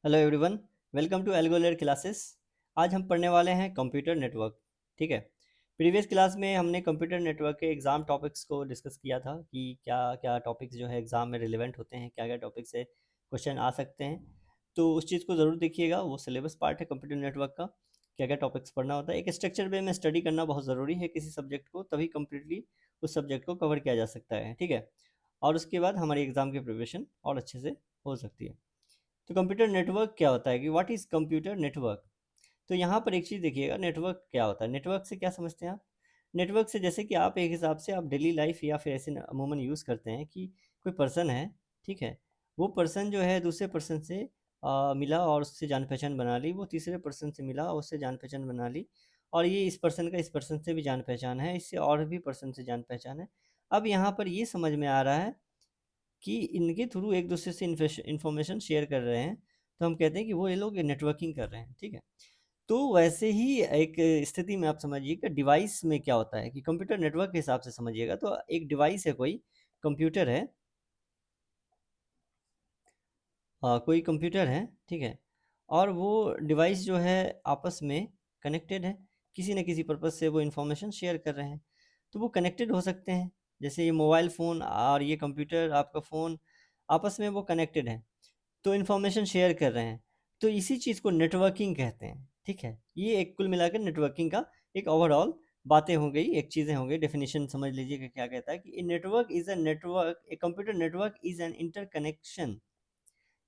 Hello everyone, welcome to Algolar classes. आज हम पढ़ने वाले हैं कंप्यूटर नेटवर्क। ठीक है। प्रीवियस क्लास में हमने कंप्यूटर नेटवर्क के एग्ज़ाम टॉपिक्स को डिस्कस किया था कि क्या क्या टॉपिक्स जो है एग्ज़ाम में रिलेवेंट होते हैं, क्या क्या टॉपिक से क्वेश्चन आ सकते हैं। तो उस चीज़ को ज़रूर देखिएगा, वो सिलेबस पार्ट है कंप्यूटर नेटवर्क का। क्या क्या टॉपिक्स पढ़ना होता है, एक स्ट्रक्चर वे में स्टडी करना बहुत ज़रूरी है किसी सब्जेक्ट को, तभी कम्प्लीटली उस सब्जेक्ट को कवर किया जा सकता है। ठीक है। और उसके बाद हमारी एग्ज़ाम की प्रिपरेशन और अच्छे से हो सकती है। तो कंप्यूटर नेटवर्क क्या होता है कि व्हाट इज़ कंप्यूटर नेटवर्क। तो यहाँ पर एक चीज़ देखिएगा, नेटवर्क क्या होता है, नेटवर्क से क्या समझते हैं आप। नेटवर्क से जैसे कि आप एक हिसाब से आप डेली लाइफ या फिर ऐसे अमूमन यूज़ करते हैं कि कोई पर्सन है, ठीक है, वो पर्सन जो है दूसरे पर्सन से मिला और उससे जान पहचान बना ली, वो तीसरे पर्सन से मिला और उससे जान पहचान बना ली, और ये इस पर्सन का इस पर्सन से भी जान पहचान है, इससे और भी पर्सन से जान पहचान है। अब यहाँ पर ये समझ में आ रहा है कि इनके थ्रू एक दूसरे से इन्फॉर्मेशन शेयर कर रहे हैं, तो हम कहते हैं कि वो ये लोग नेटवर्किंग कर रहे हैं। ठीक है। तो वैसे ही एक स्थिति में आप समझिए कि डिवाइस में क्या होता है कि कंप्यूटर नेटवर्क के हिसाब से समझिएगा, तो एक डिवाइस है, कोई कंप्यूटर है, कोई कंप्यूटर है, ठीक है, और वो डिवाइस जो है आपस में कनेक्टेड है, किसी न किसी पर्पज़ से वो इन्फॉर्मेशन शेयर कर रहे हैं। तो वो कनेक्टेड हो सकते हैं, जैसे ये मोबाइल फ़ोन और ये कंप्यूटर, आपका फ़ोन, आपस में वो कनेक्टेड हैं, तो इन्फॉर्मेशन शेयर कर रहे हैं। तो इसी चीज़ को नेटवर्किंग कहते हैं। ठीक है। ये एक कुल मिलाकर नेटवर्किंग का एक ओवरऑल बातें हो गई, एक चीज़ें हो गई, डेफिनेशन समझ लीजिए कि क्या कहता है कि a network is a network, a computer network is an interconnection,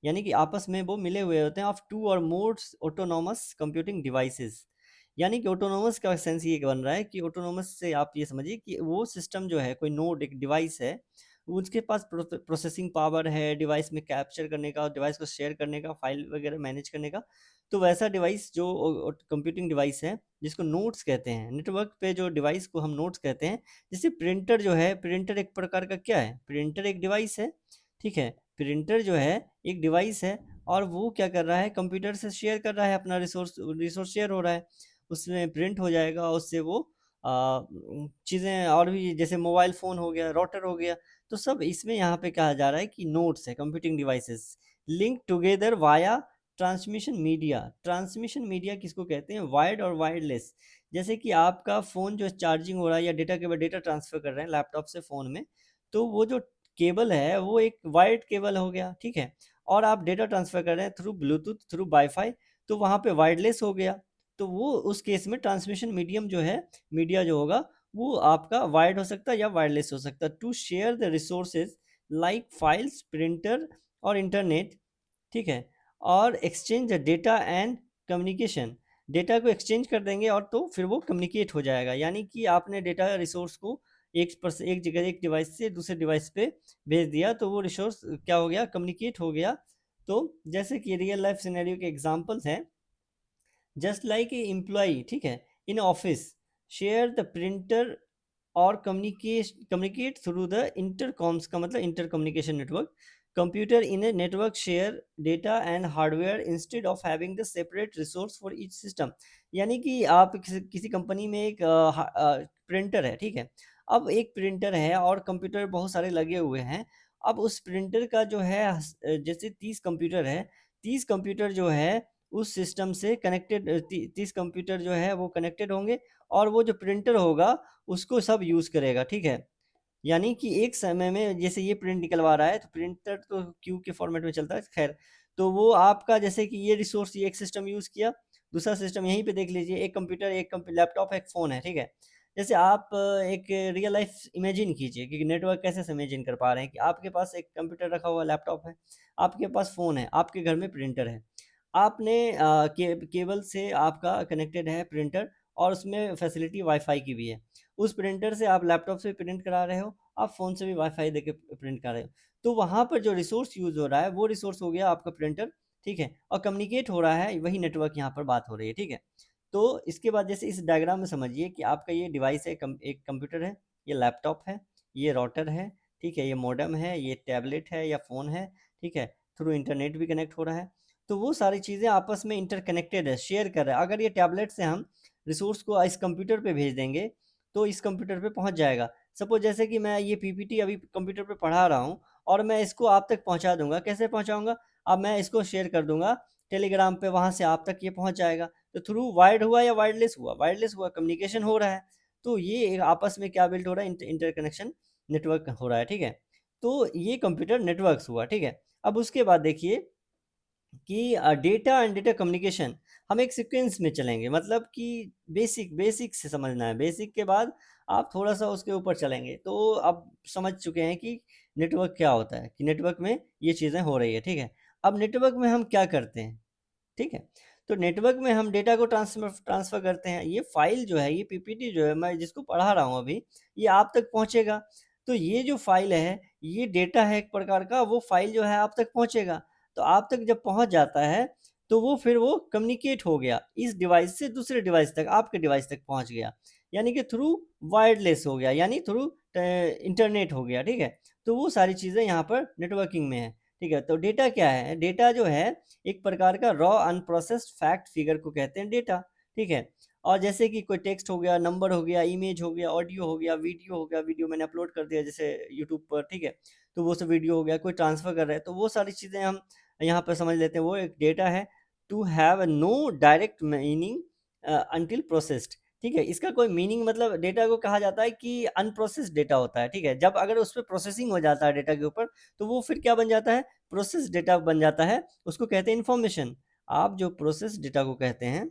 यानी कि आपस में वो मिले हुए होते हैं of two or more autonomous computing devices. यानी कि ऑटोनोमस का सेंस ये बन रहा है कि ऑटोनोमस से आप ये समझिए कि वो सिस्टम जो है, कोई नोड, एक डिवाइस है, उसके पास प्रोसेसिंग पावर है डिवाइस में कैप्चर करने का, डिवाइस को शेयर करने का, फाइल वगैरह मैनेज करने का। तो वैसा डिवाइस जो कंप्यूटिंग डिवाइस है, जिसको नोड्स कहते हैं, नेटवर्क पे जो डिवाइस को हम नोड्स कहते हैं। जैसे प्रिंटर जो है, प्रिंटर एक प्रकार का क्या है, प्रिंटर एक डिवाइस है। ठीक है। प्रिंटर जो है एक डिवाइस है, और वो क्या कर रहा है, कंप्यूटर से शेयर कर रहा है, अपना रिसोर्स रिसोर्स शेयर हो रहा है, उसमें प्रिंट हो जाएगा, उससे वो चीज़ें और भी, जैसे मोबाइल फ़ोन हो गया, राउटर हो गया, तो सब इसमें यहाँ पे कहा जा रहा है कि नोड्स है, computing devices link together via transmission media. Transmission media किसको कहते हैं, वायर्ड और वायरलेस। जैसे कि आपका फ़ोन जो चार्जिंग हो रहा है या डेटा केवल डेटा ट्रांसफ़र कर रहे हैं लैपटॉप से फ़ोन में, तो वो जो केबल है वो एक वायर्ड केबल हो गया, ठीक है, और आप डेटा ट्रांसफ़र कर रहे हैं थ्रू ब्लूटूथ, थ्रू वाईफ़ाई, तो वहाँ पे वायरलेस हो गया। तो वो उस केस में ट्रांसमिशन मीडियम जो है, मीडिया जो होगा, वो आपका वायर्ड हो सकता है या वायरलेस हो सकता है, to share the resources like files, printer और इंटरनेट। ठीक है। और exchange the data and communication, data को एक्सचेंज कर देंगे और तो फिर वो कम्युनिकेट हो जाएगा, यानी कि आपने डेटा रिसोर्स को एक जगह, एक डिवाइस से दूसरे डिवाइस पे भेज दिया, तो वो रिसोर्स क्या हो गया, कम्युनिकेट हो गया। तो जैसे कि रियल लाइफ सिनेरियो के एग्जांपल्स हैं, जस्ट लाइक ए एम्प्लॉई, ठीक है, in office share the printer और कम्युनिकेट थ्रू द इंटरकॉम्स, का मतलब inter communication network. Computer in a network share data and hardware instead of having the separate resource for each system. यानी कि आप किसी company में एक प्रिंटर है, ठीक है, अब एक प्रिंटर है और कंप्यूटर बहुत सारे लगे हुए हैं। अब उस प्रिंटर का जो है जैसे 30 कंप्यूटर है, 30 कंप्यूटर जो है उस सिस्टम से कनेक्टेड, 30 कंप्यूटर जो है वो कनेक्टेड होंगे, और वो जो प्रिंटर होगा उसको सब यूज़ करेगा, ठीक है। यानी कि एक समय में जैसे ये प्रिंट निकलवा रहा है, तो प्रिंटर तो क्यू के फॉर्मेट में चलता है, खैर। तो वो आपका जैसे कि ये रिसोर्स, ये एक सिस्टम यूज़ किया, दूसरा सिस्टम यहीं पे देख लीजिए, एक कंप्यूटर, एक लैपटॉप, एक फ़ोन है, ठीक है। जैसे आप एक रियल लाइफ इमेजिन कीजिए कि नेटवर्क कैसे से इमेजिन कर पा रहे हैं कि आपके पास एक कंप्यूटर रखा हुआ, लैपटॉप है, आपके पास फ़ोन है, आपके घर में प्रिंटर है। आपने केबल से आपका कनेक्टेड है प्रिंटर, और उसमें फैसिलिटी वाईफ़ाई की भी है। उस प्रिंटर से आप लैपटॉप से प्रिंट करा रहे हो, आप फ़ोन से भी वाईफ़ाई देके प्रिंट करा रहे हो। तो वहाँ पर जो रिसोर्स यूज़ हो रहा है, वो रिसोर्स हो गया आपका प्रिंटर, ठीक है? और कम्युनिकेट हो रहा है, वही नेटवर्क यहाँ पर बात हो रही है, ठीक है? तो इसके बाद जैसे इस डायग्राम में समझिए कि आपका ये डिवाइस है, एक कंप्यूटर है, ये लैपटॉप है, ये राउटर है, ठीक है? ये मॉडेम है, ये टैबलेट है या फ़ोन है, ठीक है? थ्रू इंटरनेट भी कनेक्ट हो रहा है। तो वो सारी चीज़ें आपस में इंटरकनेक्टेड है, शेयर कर रहा है। अगर ये टैबलेट से हम रिसोर्स को इस कंप्यूटर पे भेज देंगे, तो इस कंप्यूटर पे पहुँच जाएगा। सपोज़ जैसे कि मैं ये पीपीटी अभी कंप्यूटर पे पढ़ा रहा हूँ, और मैं इसको आप तक पहुँचा दूँगा, कैसे पहुँचाऊँगा? अब मैं इसको शेयर कर दूंगा टेलीग्राम पे, वहां से आप तक ये पहुंच जाएगा। तो थ्रू वायर्ड हुआ या वायरलेस हुआ? वायरलेस हुआ, कम्युनिकेशन हो रहा है। तो ये एक आपस में क्या बिल्ड हो रहा है? इंटरकनेक्शन नेटवर्क हो रहा है, ठीक है। तो ये कंप्यूटर नेटवर्क्स हुआ, ठीक है। अब उसके बाद देखिए कि डेटा एंड डेटा कम्युनिकेशन हम एक सीक्वेंस में चलेंगे, मतलब कि बेसिक बेसिक से समझना है, बेसिक के बाद आप थोड़ा सा उसके ऊपर चलेंगे। तो अब समझ चुके हैं कि नेटवर्क क्या होता है, कि नेटवर्क में ये चीज़ें हो रही है, ठीक है। अब नेटवर्क में हम क्या करते हैं, ठीक है। तो नेटवर्क में हम डेटा को ट्रांसफ़र करते हैं। ये फ़ाइल जो है, ये पीपीटी जो है, मैं जिसको पढ़ा रहा हूँ अभी, ये आप तक पहुँचेगा। तो ये जो फ़ाइल है, ये डेटा है एक प्रकार का, वो फ़ाइल जो है आप तक पहुँचेगा। तो आप तक जब पहुँच जाता है, तो वो फिर वो कम्युनिकेट हो गया, इस डिवाइस से दूसरे डिवाइस तक, आपके डिवाइस तक पहुँच गया। यानी कि थ्रू वायरलेस हो गया, यानी थ्रू इंटरनेट हो गया, ठीक है। तो वो सारी चीज़ें यहाँ पर नेटवर्किंग में है, ठीक है। तो डेटा क्या है? डेटा जो है एक प्रकार का रॉ अनप्रोसेस्ड फैक्ट फिगर को कहते हैं डेटा, ठीक है। और जैसे कि कोई टेक्स्ट हो गया, नंबर हो गया, इमेज हो गया, ऑडियो हो गया, वीडियो हो गया, वीडियो मैंने अपलोड कर दिया जैसे यूट्यूब पर, ठीक है। तो वो सब वीडियो हो गया, कोई ट्रांसफ़र कर रहा है, तो वो सारी चीज़ें हम यहाँ पर समझ लेते हैं, वो एक डेटा है। To have no direct meaning until processed, ठीक है। इसका कोई मीनिंग, मतलब डेटा को कहा जाता है कि अनप्रोसेस्ड डेटा होता है, ठीक है। जब अगर उस पे प्रोसेसिंग हो जाता है डेटा के ऊपर, तो वो फिर क्या बन जाता है? प्रोसेस डेटा बन जाता है, उसको कहते हैं इन्फॉर्मेशन। आप जो प्रोसेस डेटा को कहते हैं,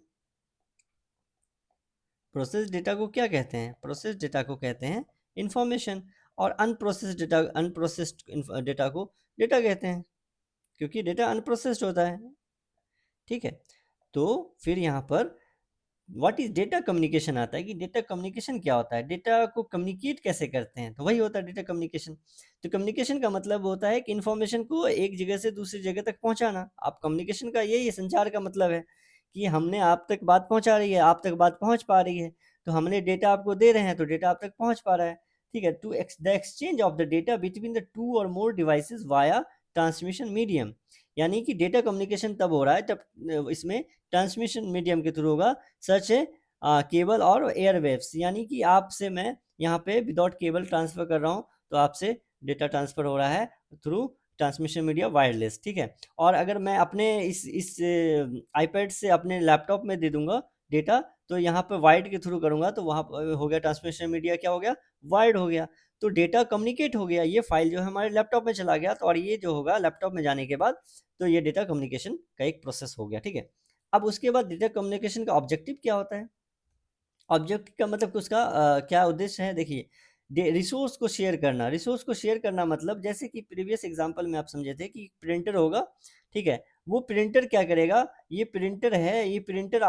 प्रोसेस डेटा को क्या कहते हैं? प्रोसेस डेटा को कहते हैं इन्फॉर्मेशन। और अनप्रोसेस्ड डेटा को डेटा कहते हैं, क्योंकि डेटा अनप्रोसेस्ड होता है, ठीक है। तो फिर यहाँ पर व्हाट इज डेटा कम्युनिकेशन आता है, कि डेटा कम्युनिकेशन क्या होता है, डेटा को कम्युनिकेट कैसे करते हैं, तो वही होता है डेटा कम्युनिकेशन। तो कम्युनिकेशन का मतलब होता है कि इन्फॉर्मेशन को एक जगह से दूसरी जगह तक पहुंचाना। आप कम्युनिकेशन का यही है, संचार का मतलब है कि हमने आप तक बात पहुंचा रही है, आप तक बात पहुंच पा रही है। तो हमने डेटा आपको दे रहे हैं, तो डेटा आप तक पहुंच पा रहा है, ठीक है। To the exchange of the data between the two or more devices via transmission medium, यानी कि डेटा कम्युनिकेशन तब हो रहा है जब इसमें ट्रांसमिशन मीडियम के थ्रू होगा, सच है केबल और एयरवेव्स, यानी कि आपसे मैं यहाँ पे विदाउट केबल ट्रांसफ़र कर रहा हूँ, तो आपसे डेटा ट्रांसफ़र हो रहा है थ्रू ट्रांसमिशन मीडिया वायरलेस, ठीक है। और अगर मैं अपने इस आईपैड से अपने लैपटॉप में दे दूंगा डेटा, तो यहाँ पे वायर्ड के थ्रू करूँगा, तो वहाँ पर हो गया ट्रांसमिशन मीडिया, क्या हो गया? वायर्ड हो गया। तो डेटा कम्युनिकेट हो गया, ये फाइल जो है हमारे लैपटॉप में चला गया, तो और ये जो होगा लैपटॉप में जाने के बाद, तो ये डेटा कम्युनिकेशन का एक प्रोसेस हो गया, ठीक है। अब उसके बाद डेटा कम्युनिकेशन का ऑब्जेक्टिव क्या होता है? ऑब्जेक्ट का मतलब उसका क्या उद्देश्य है? देखिए, रिसोर्स को शेयर करना। रिसोर्स को शेयर करना मतलब जैसे कि प्रीवियस एग्जांपल में आप समझे थे कि प्रिंटर होगा, ठीक है। वो प्रिंटर क्या करेगा? ये प्रिंटर है, ये प्रिंटर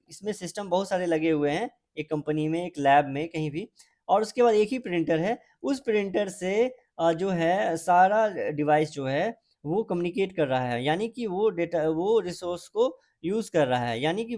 इसमें सिस्टम बहुत सारे लगे हुए हैं, एक कंपनी में, एक लैब में, कहीं भी। और उसके बाद एक ही प्रिंटर है, उस प्रिंटर से जो है सारा डिवाइस जो है वो कम्युनिकेट कर रहा है, यानी कि वो डेटा, वो रिसोर्स को यूज़ कर रहा है, यानी कि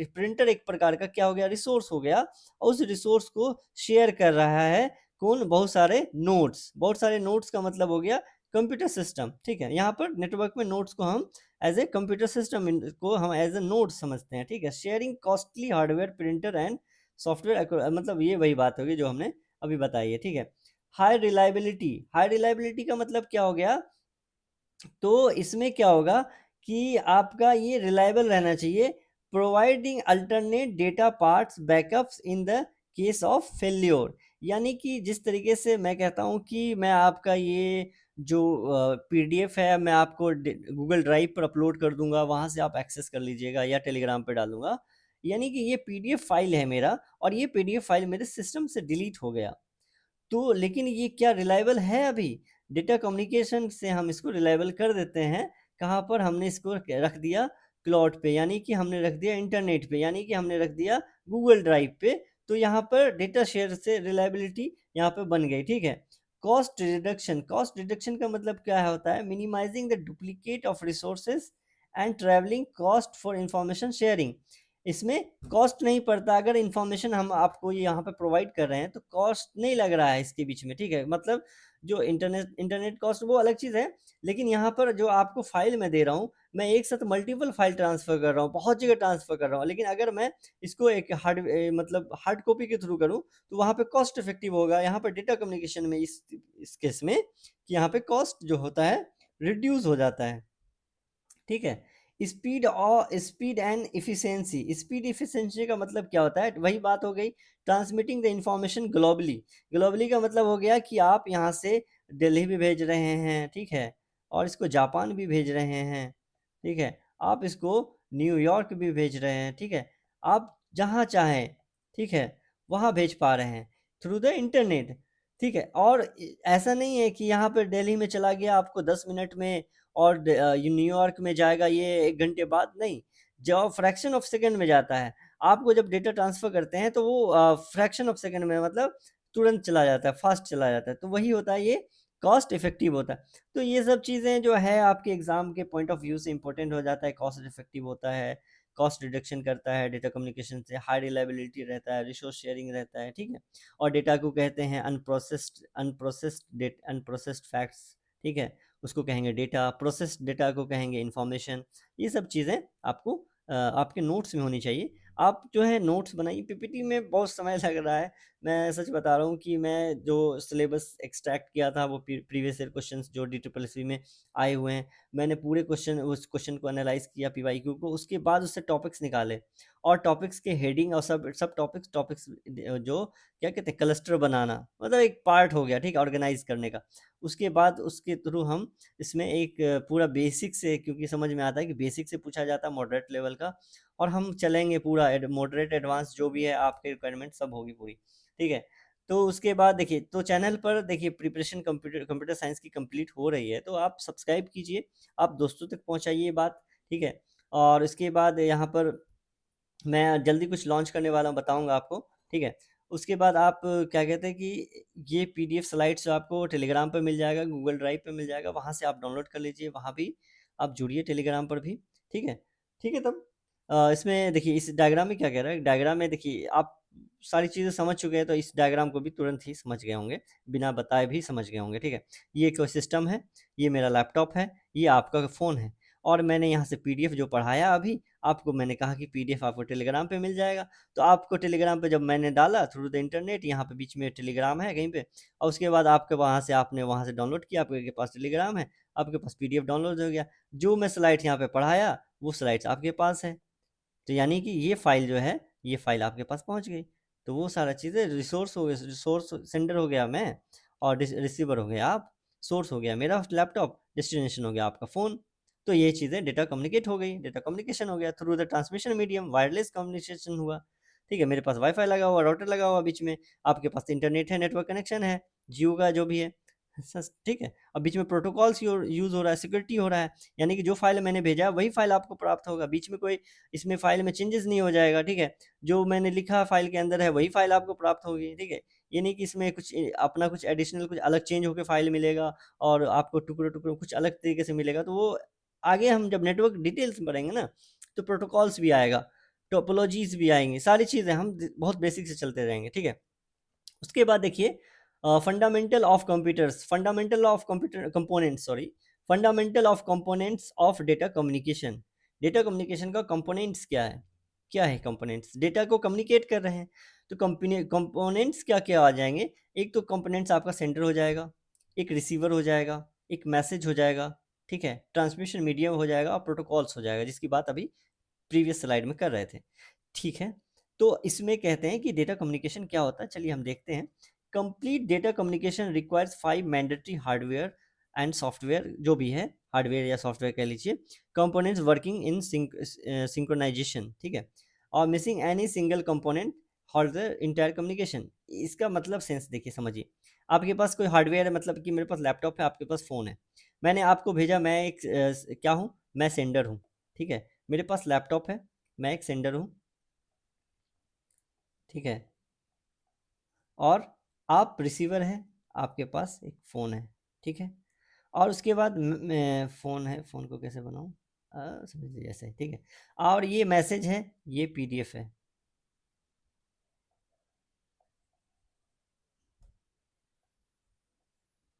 प्रिंटर एक प्रकार का क्या हो गया? रिसोर्स हो गया। और उस रिसोर्स को शेयर कर रहा है कौन? बहुत सारे नोड्स। बहुत सारे नोड्स का मतलब हो गया कंप्यूटर सिस्टम, ठीक है। यहाँ पर नेटवर्क में नोड्स को हम एज ए कंप्यूटर सिस्टम को हम एज ए नोड समझते हैं, ठीक है। Sharing costly hardware printer and software, मतलब ये वही बात होगी जो हमने अभी बताई है, ठीक है। High reliability. हाई रिलायबिलिटी का मतलब क्या हो गया? तो इसमें क्या होगा कि आपका ये रिलायबल रहना चाहिए, providing alternate data parts backups in the case of failure. यानी कि जिस तरीके से मैं कहता हूँ कि मैं आपका ये जो पीडीएफ है, मैं आपको गूगल ड्राइव पर अपलोड कर दूंगा, वहाँ से आप एक्सेस कर लीजिएगा, या टेलीग्राम पे डालूंगा। यानी कि ये पीडीएफ फाइल है मेरा, और ये पीडीएफ फाइल मेरे सिस्टम से डिलीट हो गया, तो लेकिन ये क्या रिलायबल है अभी? डेटा कम्युनिकेशन से हम इसको रिलायबल कर देते हैं। कहाँ पर? हमने इसको रख दिया क्लाउड पे, यानी कि हमने रख दिया इंटरनेट पे, यानी कि हमने रख दिया गूगल ड्राइव पे। तो यहाँ पर डेटा शेयर से रिलायबिलिटी यहाँ पे बन गई, ठीक है। Cost reduction. कॉस्ट रिडक्शन का मतलब क्या होता है? Minimising the duplicate of resources and travelling cost for information sharing. इसमें कॉस्ट नहीं पड़ता, अगर इन्फॉर्मेशन हम आपको यहाँ पे प्रोवाइड कर रहे हैं, तो कॉस्ट नहीं लग रहा है इसके बीच में, ठीक है। मतलब जो इंटरनेट कॉस्ट वो अलग चीज़ है, लेकिन यहाँ पर जो आपको फाइल मैं दे रहा हूँ, मैं एक साथ मल्टीपल फाइल ट्रांसफ़र कर रहा हूँ, बहुत जगह ट्रांसफ़र कर रहा हूँ। लेकिन अगर मैं इसको एक मतलब हार्ड कॉपी के थ्रू करूँ, तो वहाँ पे कॉस्ट इफेक्टिव होगा। यहाँ पर डेटा कम्युनिकेशन में इस केस में, कि यहाँ पे कॉस्ट जो होता है रिड्यूस हो जाता है। ठीक है। Speed and efficiency, speed efficiency का मतलब क्या होता है, वही बात हो गई, transmitting the information globally. Globally का मतलब हो गया कि आप यहाँ से दिल्ली भी भेज रहे हैं, ठीक है, और इसको जापान भी भेज रहे हैं, ठीक है, आप इसको न्यूयॉर्क भी भेज रहे हैं, ठीक है, आप जहाँ चाहें, ठीक है, वहाँ भेज पा रहे हैं थ्रू द इंटरनेट, ठीक है। और ऐसा नहीं है कि यहाँ पर दिल्ली में चला गया आपको 10 मिनट में, और ये न्यूयॉर्क में जाएगा ये 1 घंटे बाद, नहीं, जो फ्रैक्शन ऑफ सेकंड में जाता है। आपको जब डेटा ट्रांसफ़र करते हैं तो वो फ्रैक्शन ऑफ सेकंड में, मतलब तुरंत चला जाता है, फ़ास्ट चला जाता है, तो वही होता है, ये कॉस्ट इफ़ेक्टिव होता है। तो ये सब चीज़ें जो है आपके एग्ज़ाम के पॉइंट ऑफ व्यू से इम्पोर्टेंट हो जाता है, कॉस्ट इफ़ेक्टिव होता है, कॉस्ट रिडक्शन करता है, डेटा कम्युनिकेशन से हाई रिलायबिलिटी रहता है, रिसोर्स शेयरिंग रहता है, ठीक है। और डेटा को कहते हैं अनप्रोसेस्ड फैक्ट्स, ठीक है। उसको कहेंगे डेटा, प्रोसेस्ड डेटा को कहेंगे इन्फॉर्मेशन। ये सब चीज़ें आपको आपके नोट्स में होनी चाहिए। आप जो है नोट्स बनाइए, पीपीटी में बहुत समय लग रहा है। मैं सच बता रहा हूँ कि मैं जो सिलेबस एक्सट्रैक्ट किया था वो प्रीवियस ईयर क्वेश्चंस जो DSSC में आए हुए हैं, मैंने पूरे क्वेश्चन उस क्वेश्चन को एनालाइज़ किया पीवाईक्यू को, उसके बाद उससे टॉपिक्स निकाले, और टॉपिक्स के हेडिंग और सब सब टॉपिक्स जो क्या कहते हैं क्लस्टर बनाना, मतलब एक पार्ट हो गया, ठीक है, ऑर्गेनाइज़ करने का। उसके बाद उसके थ्रू हम इसमें एक पूरा बेसिक से, क्योंकि समझ में आता है कि बेसिक से पूछा जाता है मॉडरेट लेवल का, और हम चलेंगे पूरा मॉडरेट एडवांस जो भी है आपके रिक्वायरमेंट सब होगी पूरी, ठीक है। तो उसके बाद देखिए, तो चैनल पर देखिए प्रिपरेशन कंप्यूटर साइंस की कंप्लीट हो रही है, तो आप सब्सक्राइब कीजिए, आप दोस्तों तक पहुंचाइए ये बात, ठीक है। और इसके बाद यहाँ पर मैं जल्दी कुछ लॉन्च करने वाला हूँ, बताऊँगा आपको, ठीक है। उसके बाद आप क्या कहते हैं कि ये पीडीएफ स्लाइड्स आपको टेलीग्राम पे मिल जाएगा, गूगल ड्राइव पे मिल जाएगा, वहाँ से आप डाउनलोड कर लीजिए, वहाँ भी आप जुड़िए टेलीग्राम पर भी, ठीक है। ठीक है तब इसमें देखिए इस डायग्राम में क्या कह रहा है, डायग्राम में देखिए आप सारी चीज़ें समझ चुके हैं, तो इस डायग्राम को भी तुरंत ही समझ गए होंगे, बिना बताए भी समझ गए होंगे, ठीक है। ये एक सिस्टम है, ये मेरा लैपटॉप है, ये आपका फ़ोन है, और मैंने यहाँ से पीडीएफ जो पढ़ाया अभी, आपको मैंने कहा कि पीडीएफ आपको टेलीग्राम पे मिल जाएगा। तो आपको टेलीग्राम पे जब मैंने डाला थ्रू द इंटरनेट, यहाँ पे बीच में टेलीग्राम है कहीं पे, और उसके बाद आपके आपने वहाँ से डाउनलोड किया, आपके पास टेलीग्राम है, आपके पास पीडीएफ डाउनलोड हो गया। जो मैं स्लाइड्स यहाँ पे पढ़ाया, वो स्लाइड्स आपके पास है। तो यानी कि ये फ़ाइल जो है, ये फ़ाइल आपके पास पहुँच गई। तो वो सारा चीज़ें रिसोर्स हो गए, रिसोर्स सेंडर हो गया मैं, और रिसीवर हो गया आप, सोर्स हो गया मेरा लैपटॉप, डेस्टिनेशन हो गया आपका फ़ोन। तो ये चीज़ें डेटा कम्युनिकेट हो गई, डेटा कम्युनिकेशन हो गया through the transmission medium, wireless communication हुआ। ठीक है, मेरे पास वाईफ़ाई लगा हुआ, राउटर लगा हुआ बीच में, आपके पास इंटरनेट है, नेटवर्क कनेक्शन है, जियो का जो भी है। सस ठीक है? और बीच में प्रोटोकॉल्स यूज़ हो रहा है, सिक्योरिटी हो रहा है, यानी कि जो फ़ाइल मैंने भेजा, वही फ़ाइल आपको प्राप्त होगा। बीच में कोई इसमें फ़ाइल में चेंजेस नहीं हो जाएगा, ठीक है? जो मैंने लिखा फ़ाइल के अंदर है, वही फ़ाइल आपको प्राप्त होगी, ठीक है? ये नहीं कि इसमें कुछ अपना कुछ एडिशनल कुछ अलग चेंज होके फ़ाइल मिलेगा, और आपको टुकड़ों-टुकड़ों कुछ अलग तरीके से मिलेगा, तो वो आगे हम जब नेटवर्क डिटेल्स में पढ़ेंगे ना, तो प्रोटोकॉल्स भी आएगा, टोपोलॉजीज़ भी आएँगी, सारी चीज़ें हम बहुत बेसिक से चलते रहेंगे, ठीक है? उसके बाद देखिए fundamental of computer components, sorry, fundamental of components of data communication. Data communication का कंपोनेंट्स क्या है, कंपोनेंट्स डेटा को कम्युनिकेट कर रहे हैं, तो कंपोनेंट्स क्या क्या आ जाएंगे। एक तो कंपोनेंट्स आपका सेंडर हो जाएगा, एक रिसीवर हो जाएगा, एक मैसेज हो जाएगा, ठीक है, ट्रांसमिशन मीडियम हो जाएगा, और प्रोटोकॉल्स हो जाएगा, जिसकी बात अभी प्रीवियस स्लाइड में कर रहे थे, ठीक है। तो इसमें कहते हैं कि डेटा कम्युनिकेशन क्या होता है, चलिए हम देखते हैं। Complete data communication requires 5 mandatory hardware and software, जो भी है हार्डवेयर या सॉफ्टवेयर कह लीजिए, कंपोनेंट्स वर्किंग इन सिंक्रोनाइजेशन, ठीक है, और missing any single component halt the entire communication. इसका मतलब सेंस देखिए, समझिए, आपके पास कोई हार्डवेयर है, मतलब कि मेरे पास लैपटॉप है, आपके पास फ़ोन है, मैंने आपको भेजा, मैं एक क्या हूँ, मैं सेंडर हूँ, ठीक है, मेरे पास लैपटॉप है, मैं एक सेंडर हूँ, ठीक है, और आप रिसीवर हैं, आपके पास एक फ़ोन है, ठीक है, और उसके बाद फ़ोन है, फ़ोन को कैसे बनाऊँ, समझिए ऐसे, ठीक है, और ये मैसेज है, ये पीडीएफ है,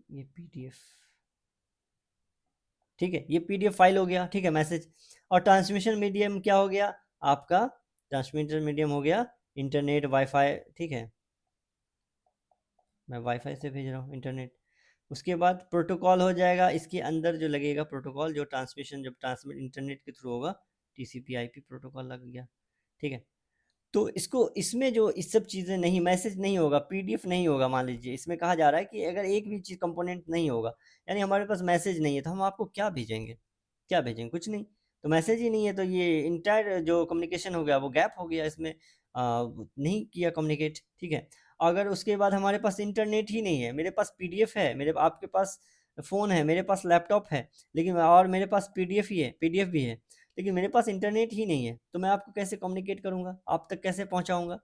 ये पीडीएफ, ठीक है, ये पीडीएफ फाइल हो गया, ठीक है, मैसेज। और ट्रांसमिशन मीडियम क्या हो गया आपका, ट्रांसमिशन मीडियम हो गया इंटरनेट, वाईफाई, ठीक है, मैं वाईफाई से भेज रहा हूँ इंटरनेट। उसके बाद प्रोटोकॉल हो जाएगा, इसके अंदर जो लगेगा प्रोटोकॉल, जो ट्रांसमिशन जब ट्रांसमिट इंटरनेट के थ्रू होगा, टीसीपी आईपी प्रोटोकॉल लग गया, ठीक है। तो इसको इसमें जो इस सब चीज़ें नहीं, मैसेज नहीं होगा, पीडीएफ नहीं होगा, मान लीजिए इसमें कहा जा रहा है कि अगर एक भी चीज़ कंपोनेंट नहीं होगा, यानी हमारे पास मैसेज नहीं है, तो हम आपको क्या भेजेंगे, क्या भेजेंगे, कुछ नहीं। तो मैसेज ही नहीं है, तो ये इंटायर जो कम्युनिकेशन हो गया वो गैप हो गया, इसमें नहीं किया कम्युनिकेट, ठीक है। अगर उसके बाद हमारे पास इंटरनेट ही नहीं है, मेरे पास पीडीएफ है, मेरे आपके पास फ़ोन है, मेरे पास लैपटॉप है, लेकिन और मेरे पास पीडीएफ ही है, पीडीएफ भी है, लेकिन मेरे पास इंटरनेट ही नहीं है, तो मैं आपको कैसे कम्युनिकेट करूँगा, आप तक कैसे पहुँचाऊँगा?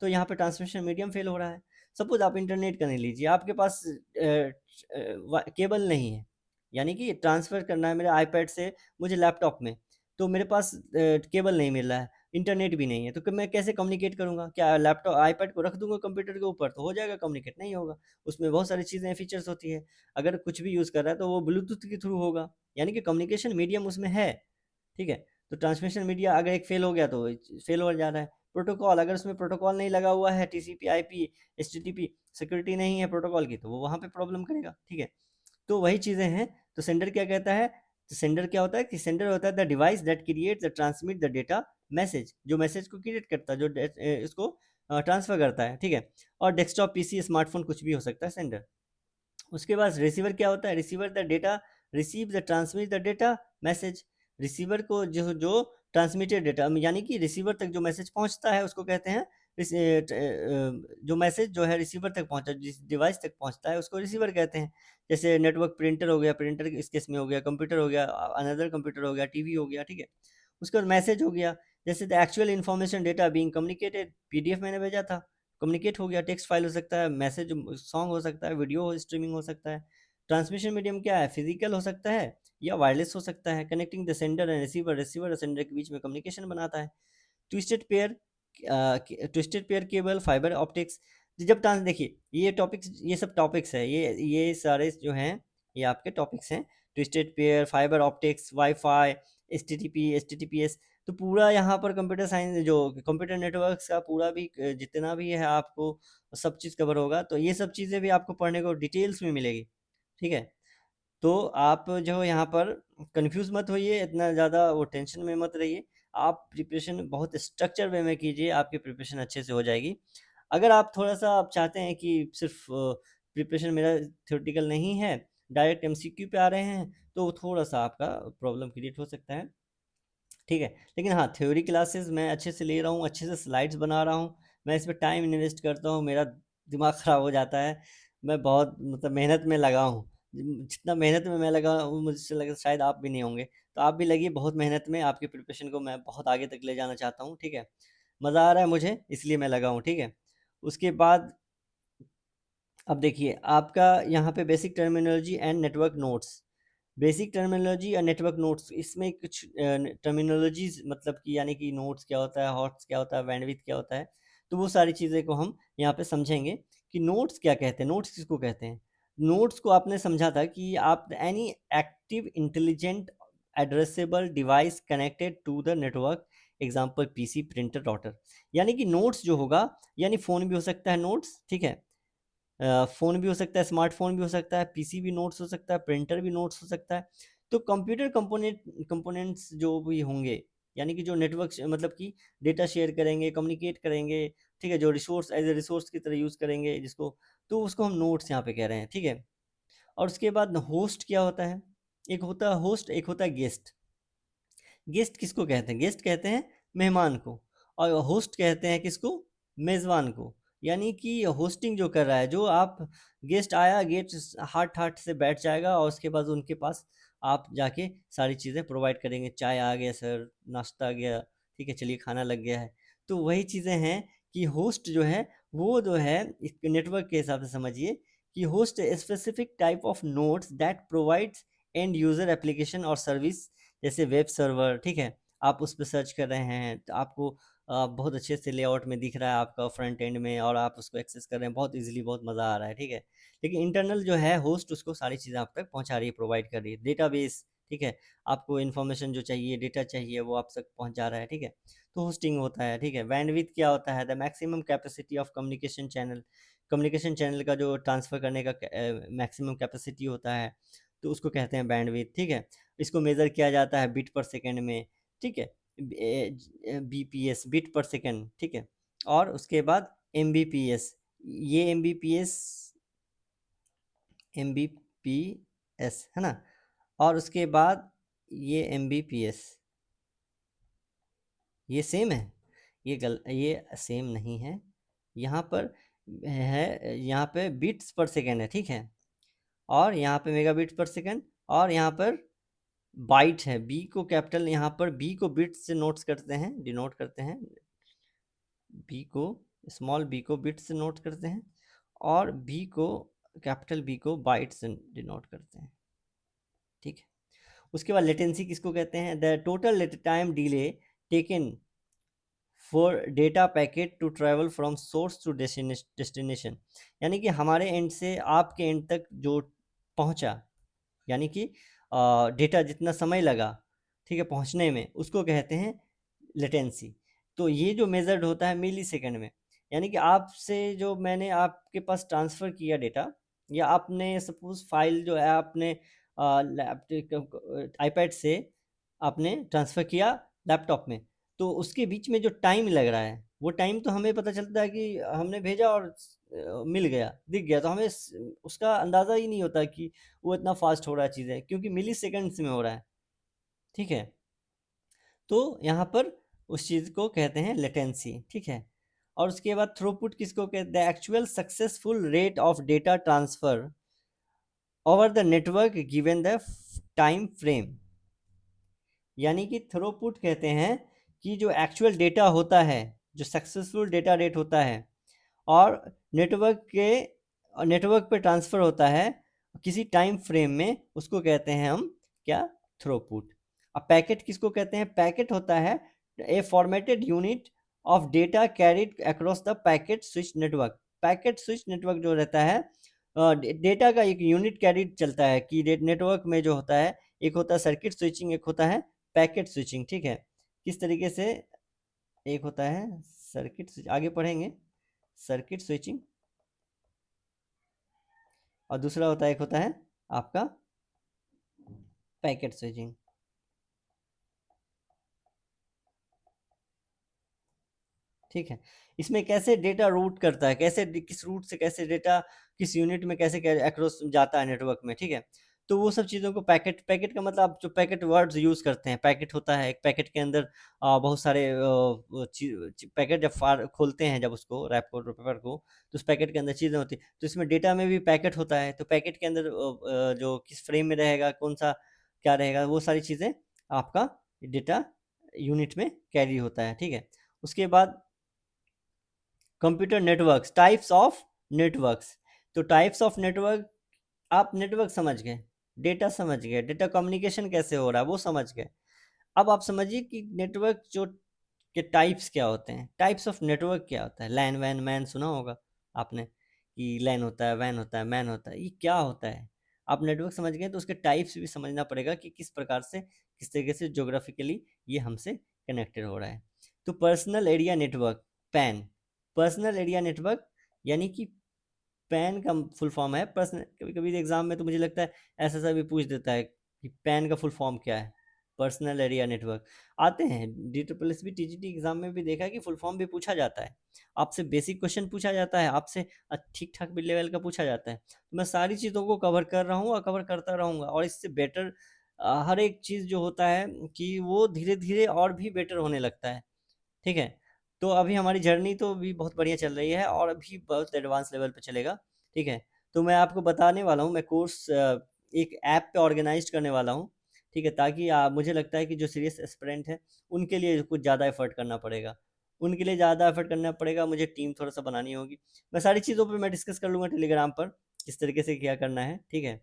तो यहाँ पे ट्रांसमिशन मीडियम फ़ेल हो रहा है। सपोज़ आप इंटरनेट का नहीं लीजिए, आपके पास केबल नहीं है, यानी कि ट्रांसफ़र करना है मेरे आईपैड से मुझे लैपटॉप में, तो मेरे पास केबल नहीं मिल रहा है, इंटरनेट भी नहीं है, तो क मैं कैसे कम्युनिकेट करूँगा? क्या लैपटॉप आईपैड को रख दूँगा कंप्यूटर के ऊपर तो हो जाएगा कम्युनिकेट? नहीं होगा। उसमें बहुत सारी चीज़ें फीचर्स होती है। अगर कुछ भी यूज़ कर रहा है तो वो ब्लूटूथ के थ्रू होगा, यानी कि कम्युनिकेशन मीडियम उसमें है, ठीक है? तो ट्रांसमिशन मीडिया अगर एक फ़ेल हो गया तो फ़ेल हो जा रहा है। प्रोटोकॉल, अगर उसमें प्रोटोकॉल नहीं लगा हुआ है, टीसीपी, आईपी, एचटीटीपी सिक्योरिटी नहीं है प्रोटोकॉल की, तो वो वहाँ पे प्रॉब्लम करेगा, ठीक है? तो वही चीज़ें हैं। तो सेंडर क्या कहता है, तो सेंडर क्या होता है कि सेंडर होता है the device that creates the transmit the data message, जो मैसेज को क्रिएट करता है, जो इसको ट्रांसफ़र करता है, ठीक है? और डेस्कटॉप, पीसी, स्मार्टफ़ोन कुछ भी हो सकता है सेंडर। उसके बाद रिसीवर क्या होता है, receiver the data receive the transmit the data message, receiver को जो जो ट्रांसमिटेड डेटा यानी कि रिसीवर तक जो मैसेज पहुंचता है उसको कहते हैं जो मैसेज जो है रिसीवर तक पहुंचा, जिस डिवाइस तक पहुंचता है उसको रिसीवर कहते हैं। जैसे नेटवर्क प्रिंटर हो गया, प्रिंटर इस केस में हो गया, कंप्यूटर हो गया, अनदर कंप्यूटर हो गया, टीवी हो गया, ठीक है। उसके बाद मैसेज हो गया, जैसे the actual information data being communicated, PDF मैंने भेजा था, कम्युनिकेट हो गया, टेक्स्ट फाइल हो सकता है, मैसेज सॉन्ग हो सकता है, वीडियो स्ट्रीमिंग हो सकता है। ट्रांसमिशन मीडियम क्या है, फिजिकल हो सकता है या वायरलेस हो सकता है, connecting the sender and receiver, receiver और सेंडर के बीच में कम्युनिकेशन बनाता है। Twisted pair, twisted pair cable, fibre optics. जब ट्रांस देखिए ये टॉपिक्स, ये सब टॉपिक्स है, ये सारे जो हैं ये आपके टॉपिक्स हैं। Twisted pair, fibre optics, wifi, HTTP, HTTPS, तो पूरा यहाँ पर कंप्यूटर साइंस जो कंप्यूटर नेटवर्क्स का पूरा भी जितना भी है आपको सब चीज़ कवर होगा। तो ये सब चीज़ें भी आपको पढ़ने को डिटेल्स में मिलेगी, ठीक है। तो आप जो यहाँ पर कन्फ्यूज़ मत होइए, इतना ज़्यादा वो टेंशन में मत रहिए। आप प्रिपरेशन बहुत स्ट्रक्चर वे में कीजिए, आपकी प्रिपरेशन अच्छे से हो जाएगी। अगर आप थोड़ा-सा आप चाहते हैं कि सिर्फ़ प्रिपरेशन मेरा थ्योरेटिकल नहीं है, डायरेक्ट एमसीक्यू पे आ रहे हैं, तो थोड़ा-सा आपका प्रॉब्लम क्रिएट हो सकता है। ठीक है, लेकिन हाँ, थ्योरी क्लासेस मैं अच्छे से ले रहा हूँ, अच्छे से स्लाइड्स बना रहा हूँ, मैं इसमें टाइम इन्वेस्ट करता हूँ, मेरा दिमाग ख़राब हो जाता है, मैं बहुत मतलब मेहनत में लगा हूँ। जितना मेहनत में मैं लगा हूँ, मुझसे लगा शायद आप भी नहीं होंगे, तो आप भी लगिए बहुत मेहनत में, आपकी प्रिपरेशन को मैं बहुत आगे तक ले जाना चाहता हूँ, ठीक है? मज़ा आ रहा है मुझे, इसलिए मैं लगा हूँ, ठीक है? उसके बाद अब देखिए, आपका यहाँ पे basic terminology and network notes, basic terminology और नेटवर्क नोट्स, इसमें कुछ टर्मिनोलॉजीज़ मतलब कि यानी कि नोट्स क्या होता है, हॉट्स क्या होता है, बैंडविड्थ क्या होता है, तो वो सारी चीज़ें को हम यहाँ पे समझेंगे कि नोट्स क्या कहते हैं, नोट्स किसको कहते हैं। नोट्स को आपने समझा था कि आप any active intelligent addressable device connected to the network, example PC, printer, router. यानी कि नोट्स जो होगा, यानी फ़ोन भी हो सकता है नोट्स, ठीक है? फ़ोन भी हो सकता है, स्मार्टफ़ोन भी हो सकता है, पीसी भी नोट्स हो सकता है, प्रिंटर भी नोट्स हो सकता है। तो कंप्यूटर कंपोनेंट्स जो भी होंगे, यानी कि जो नेटवर्क मतलब कि डेटा शेयर करेंगे, कम्युनिकेट करेंगे, ठीक है? जो रिसोर्स एज़ अ रिसोर्स की तरह यूज़ करेंगे जिसको, तो उसको हम नोट्स यहाँ पे कह रहे हैं, ठीक है? और उसके बाद होस्ट क्या होता है? एक होता है होस्ट, एक होता है गेस्ट। गेस्ट किसको कहते हैं? गेस्ट कहते हैं मेहमान को, और होस्ट कहते हैं किसको? मेज़बान को। यानी कि होस्टिंग जो कर रहा है, जो आप गेस्ट आया, गेस्ट हाट-हाट से बैठ जाएगा और उसके बाद उनके पास आप जाके सारी चीज़ें प्रोवाइड करेंगे। चाय आ गया सर, नाश्ता आ गया, ठीक है, चलिए खाना लग गया है। तो वही चीज़ें हैं कि होस्ट जो है, वो जो है एक नेटवर्क के हिसाब से समझिए कि host specific type of nodes that provides end user application और सर्विस, जैसे वेब सर्वर, ठीक है? आप उस पे सर्च कर रहे हैं, तो आपको बहुत अच्छे से लेआउट में दिख रहा है आपका फ्रंट एंड में, और आप उसको एक्सेस कर रहे हैं बहुत ईज़िली, बहुत मज़ा आ रहा है, ठीक है? लेकिन इंटरनल जो है होस्ट उसको सारी चीज़ें आप तक पहुँचा रही है, प्रोवाइड कर रही है। डेटाबेस, ठीक है? आपको इन्फॉर्मेशन जो चाहिए, डेटा चाहिए, वो आप तक पहुँच जा रहा है, ठीक है? तो होस्टिंग होता है, ठीक है? बैंडविड्थ क्या होता है? The maximum capacity of communication channel. Communication channel का जो ट्रांसफ़र करने का मैक्सिमम कैपेसिटी होता है, तो उसको कहते हैं बैंडविड्थ, ठीक है। इसको मेज़र किया जाता है बिट पर सेकंड में, ठीक है, बीपीएस, बिट पर सेकंड, ठीक है। और उसके बाद एमबीपीएस, ये एमबीपीएस है ना। और उसके बाद ये एमबीपीएस, ये सेम है, ये सेम नहीं है, यहाँ पर है, यहाँ पे बिट्स पर सेकंड है, ठीक है। और यहाँ पे मेगाबिट्स पर सेकंड, और यहाँ पर बाइट है, बी को कैपिटल, यहाँ पर बी को बिट्स से नोट्स करते हैं, डिनोट करते हैं, बी को, स्मॉल बी को बिट्स से नोट करते हैं, और बी को, कैपिटल बी को बाइट से डिनोट करते हैं, ठीक है। उसके बाद लेटेंसी किसको कहते हैं? The total time delay taken for data packet to travel from source to destination, यानी कि हमारे एंड से आपके एंड तक जो पहुंचा, यानी कि डेटा जितना समय लगा, ठीक है, पहुंचने में, उसको कहते हैं लेटेंसी। तो ये जो मेजर्ड होता है मिली सेकेंड में, यानी कि आपसे जो मैंने आपके पास ट्रांसफ़र किया डेटा, या आपने सपोज फाइल जो है आपने आईपैड से आपने ट्रांसफ़र किया लैपटॉप में, तो उसके बीच में जो टाइम लग रहा है, वो टाइम तो हमें पता चलता है कि हमने भेजा और मिल गया, दिख गया, तो हमें उसका अंदाज़ा ही नहीं होता कि वो इतना फास्ट हो रहा है चीज़ें, क्योंकि मिली सेकेंड्स में हो रहा है, ठीक है। तो यहाँ पर उस चीज़ को कहते हैं लेटेंसी, ठीक है। और उसके बाद थ्रूपुट किसको कहते हैं? Actual successful rate of data transfer over the network given the time frame, यानी कि थ्रूपुट कहते हैं कि जो एक्चुअल डेटा होता है, जो सक्सेसफुल डेटा रेट होता है, और नेटवर्क पे ट्रांसफ़र होता है किसी टाइम फ्रेम में, उसको कहते हैं हम क्या? थ्रूपुट। अब पैकेट किसको कहते हैं? पैकेट होता है a formatted unit of data carried across the packet switch network. Packet switch network जो रहता है, डेटा का एक यूनिट कैरिड चलता है कि नेटवर्क में जो होता है, एक होता है सर्किट स्विचिंग, एक होता है पैकेट स्विचिंग, ठीक है। किस तरीके से? एक होता है सर्किट स्विच, आगे पढ़ेंगे, सर्किट स्विचिंग, और दूसरा होता है, एक होता है आपका पैकेट स्विचिंग, ठीक है। इसमें कैसे डेटा रूट करता है, कैसे किस रूट से कैसे डेटा किस यूनिट में कैसे अक्रॉस जाता है नेटवर्क में, ठीक है। तो वो सब चीज़ों को पैकेट, पैकेट का मतलब आप जो पैकेट वर्ड्स यूज़ करते हैं, पैकेट होता है, एक पैकेट के अंदर बहुत सारे पैकेट जब खोलते हैं, जब उसको रैप को पेपर को, तो उस पैकेट के अंदर चीज़ें होती हैं, तो इसमें डेटा में भी पैकेट होता है, तो पैकेट के अंदर जो किस फ्रेम में रहेगा, कौन सा क्या रहेगा, वो सारी चीज़ें आपका डेटा यूनिट में कैरी होता है, ठीक है। उसके बाद computer networks, types of networks. तो टाइप्स ऑफ नेटवर्क, आप नेटवर्क समझ गए, डेटा समझ गए, डेटा कम्युनिकेशन कैसे हो रहा है वो समझ गए। अब आप समझिए कि नेटवर्क जो के टाइप्स क्या होते हैं, टाइप्स ऑफ नेटवर्क क्या होता है। लैन वैन मैन सुना होगा आपने, कि लैन होता है, वैन होता है, मैन होता है, ये क्या होता है। आप नेटवर्क समझ गए तो उसके टाइप्स भी समझना पड़ेगा कि किस प्रकार से, किस तरीके से जोग्राफिकली ये हमसे कनेक्टेड हो रहा है। तो personal area network, pan, personal area network, यानी कि पैन का फुल फॉर्म है पर्सनल। कभी कभी एग्जाम में तो मुझे लगता है ऐसा सा भी पूछ देता है कि पैन का फुल फॉर्म क्या है, पर्सनल एरिया नेटवर्क। आते हैं DSSB TGT एग्जाम में भी देखा है कि फुल फॉर्म भी पूछा जाता है, आपसे बेसिक क्वेश्चन पूछा जाता है, आपसे ठीक ठाक भी लेवल का पूछा जाता है। तो मैं सारी चीज़ों को कवर कर रहा हूँ और कवर करता रहूँगा, और इससे बेटर हर एक चीज़ जो होता है कि वो धीरे धीरे और भी बेटर होने लगता है, ठीक है। तो अभी हमारी जर्नी तो अभी बहुत बढ़िया चल रही है, और अभी बहुत एडवांस लेवल पे चलेगा, ठीक है। तो मैं आपको बताने वाला हूँ, मैं कोर्स एक ऐप पे ऑर्गेनाइज़ करने वाला हूँ, ठीक है, ताकि मुझे लगता है कि जो सीरियस एस्पिरेंट हैं, उनके लिए कुछ ज़्यादा एफ़र्ट करना पड़ेगा। उनके लिए ज़्यादा एफ़र्ट करना पड़ेगा, मुझे टीम थोड़ा-सा बनानी होगी। मैं सारी चीज़ों पे मैं डिस्कस कर लूँगा टेलीग्राम पर, किस तरीके से क्या करना है, ठीक है।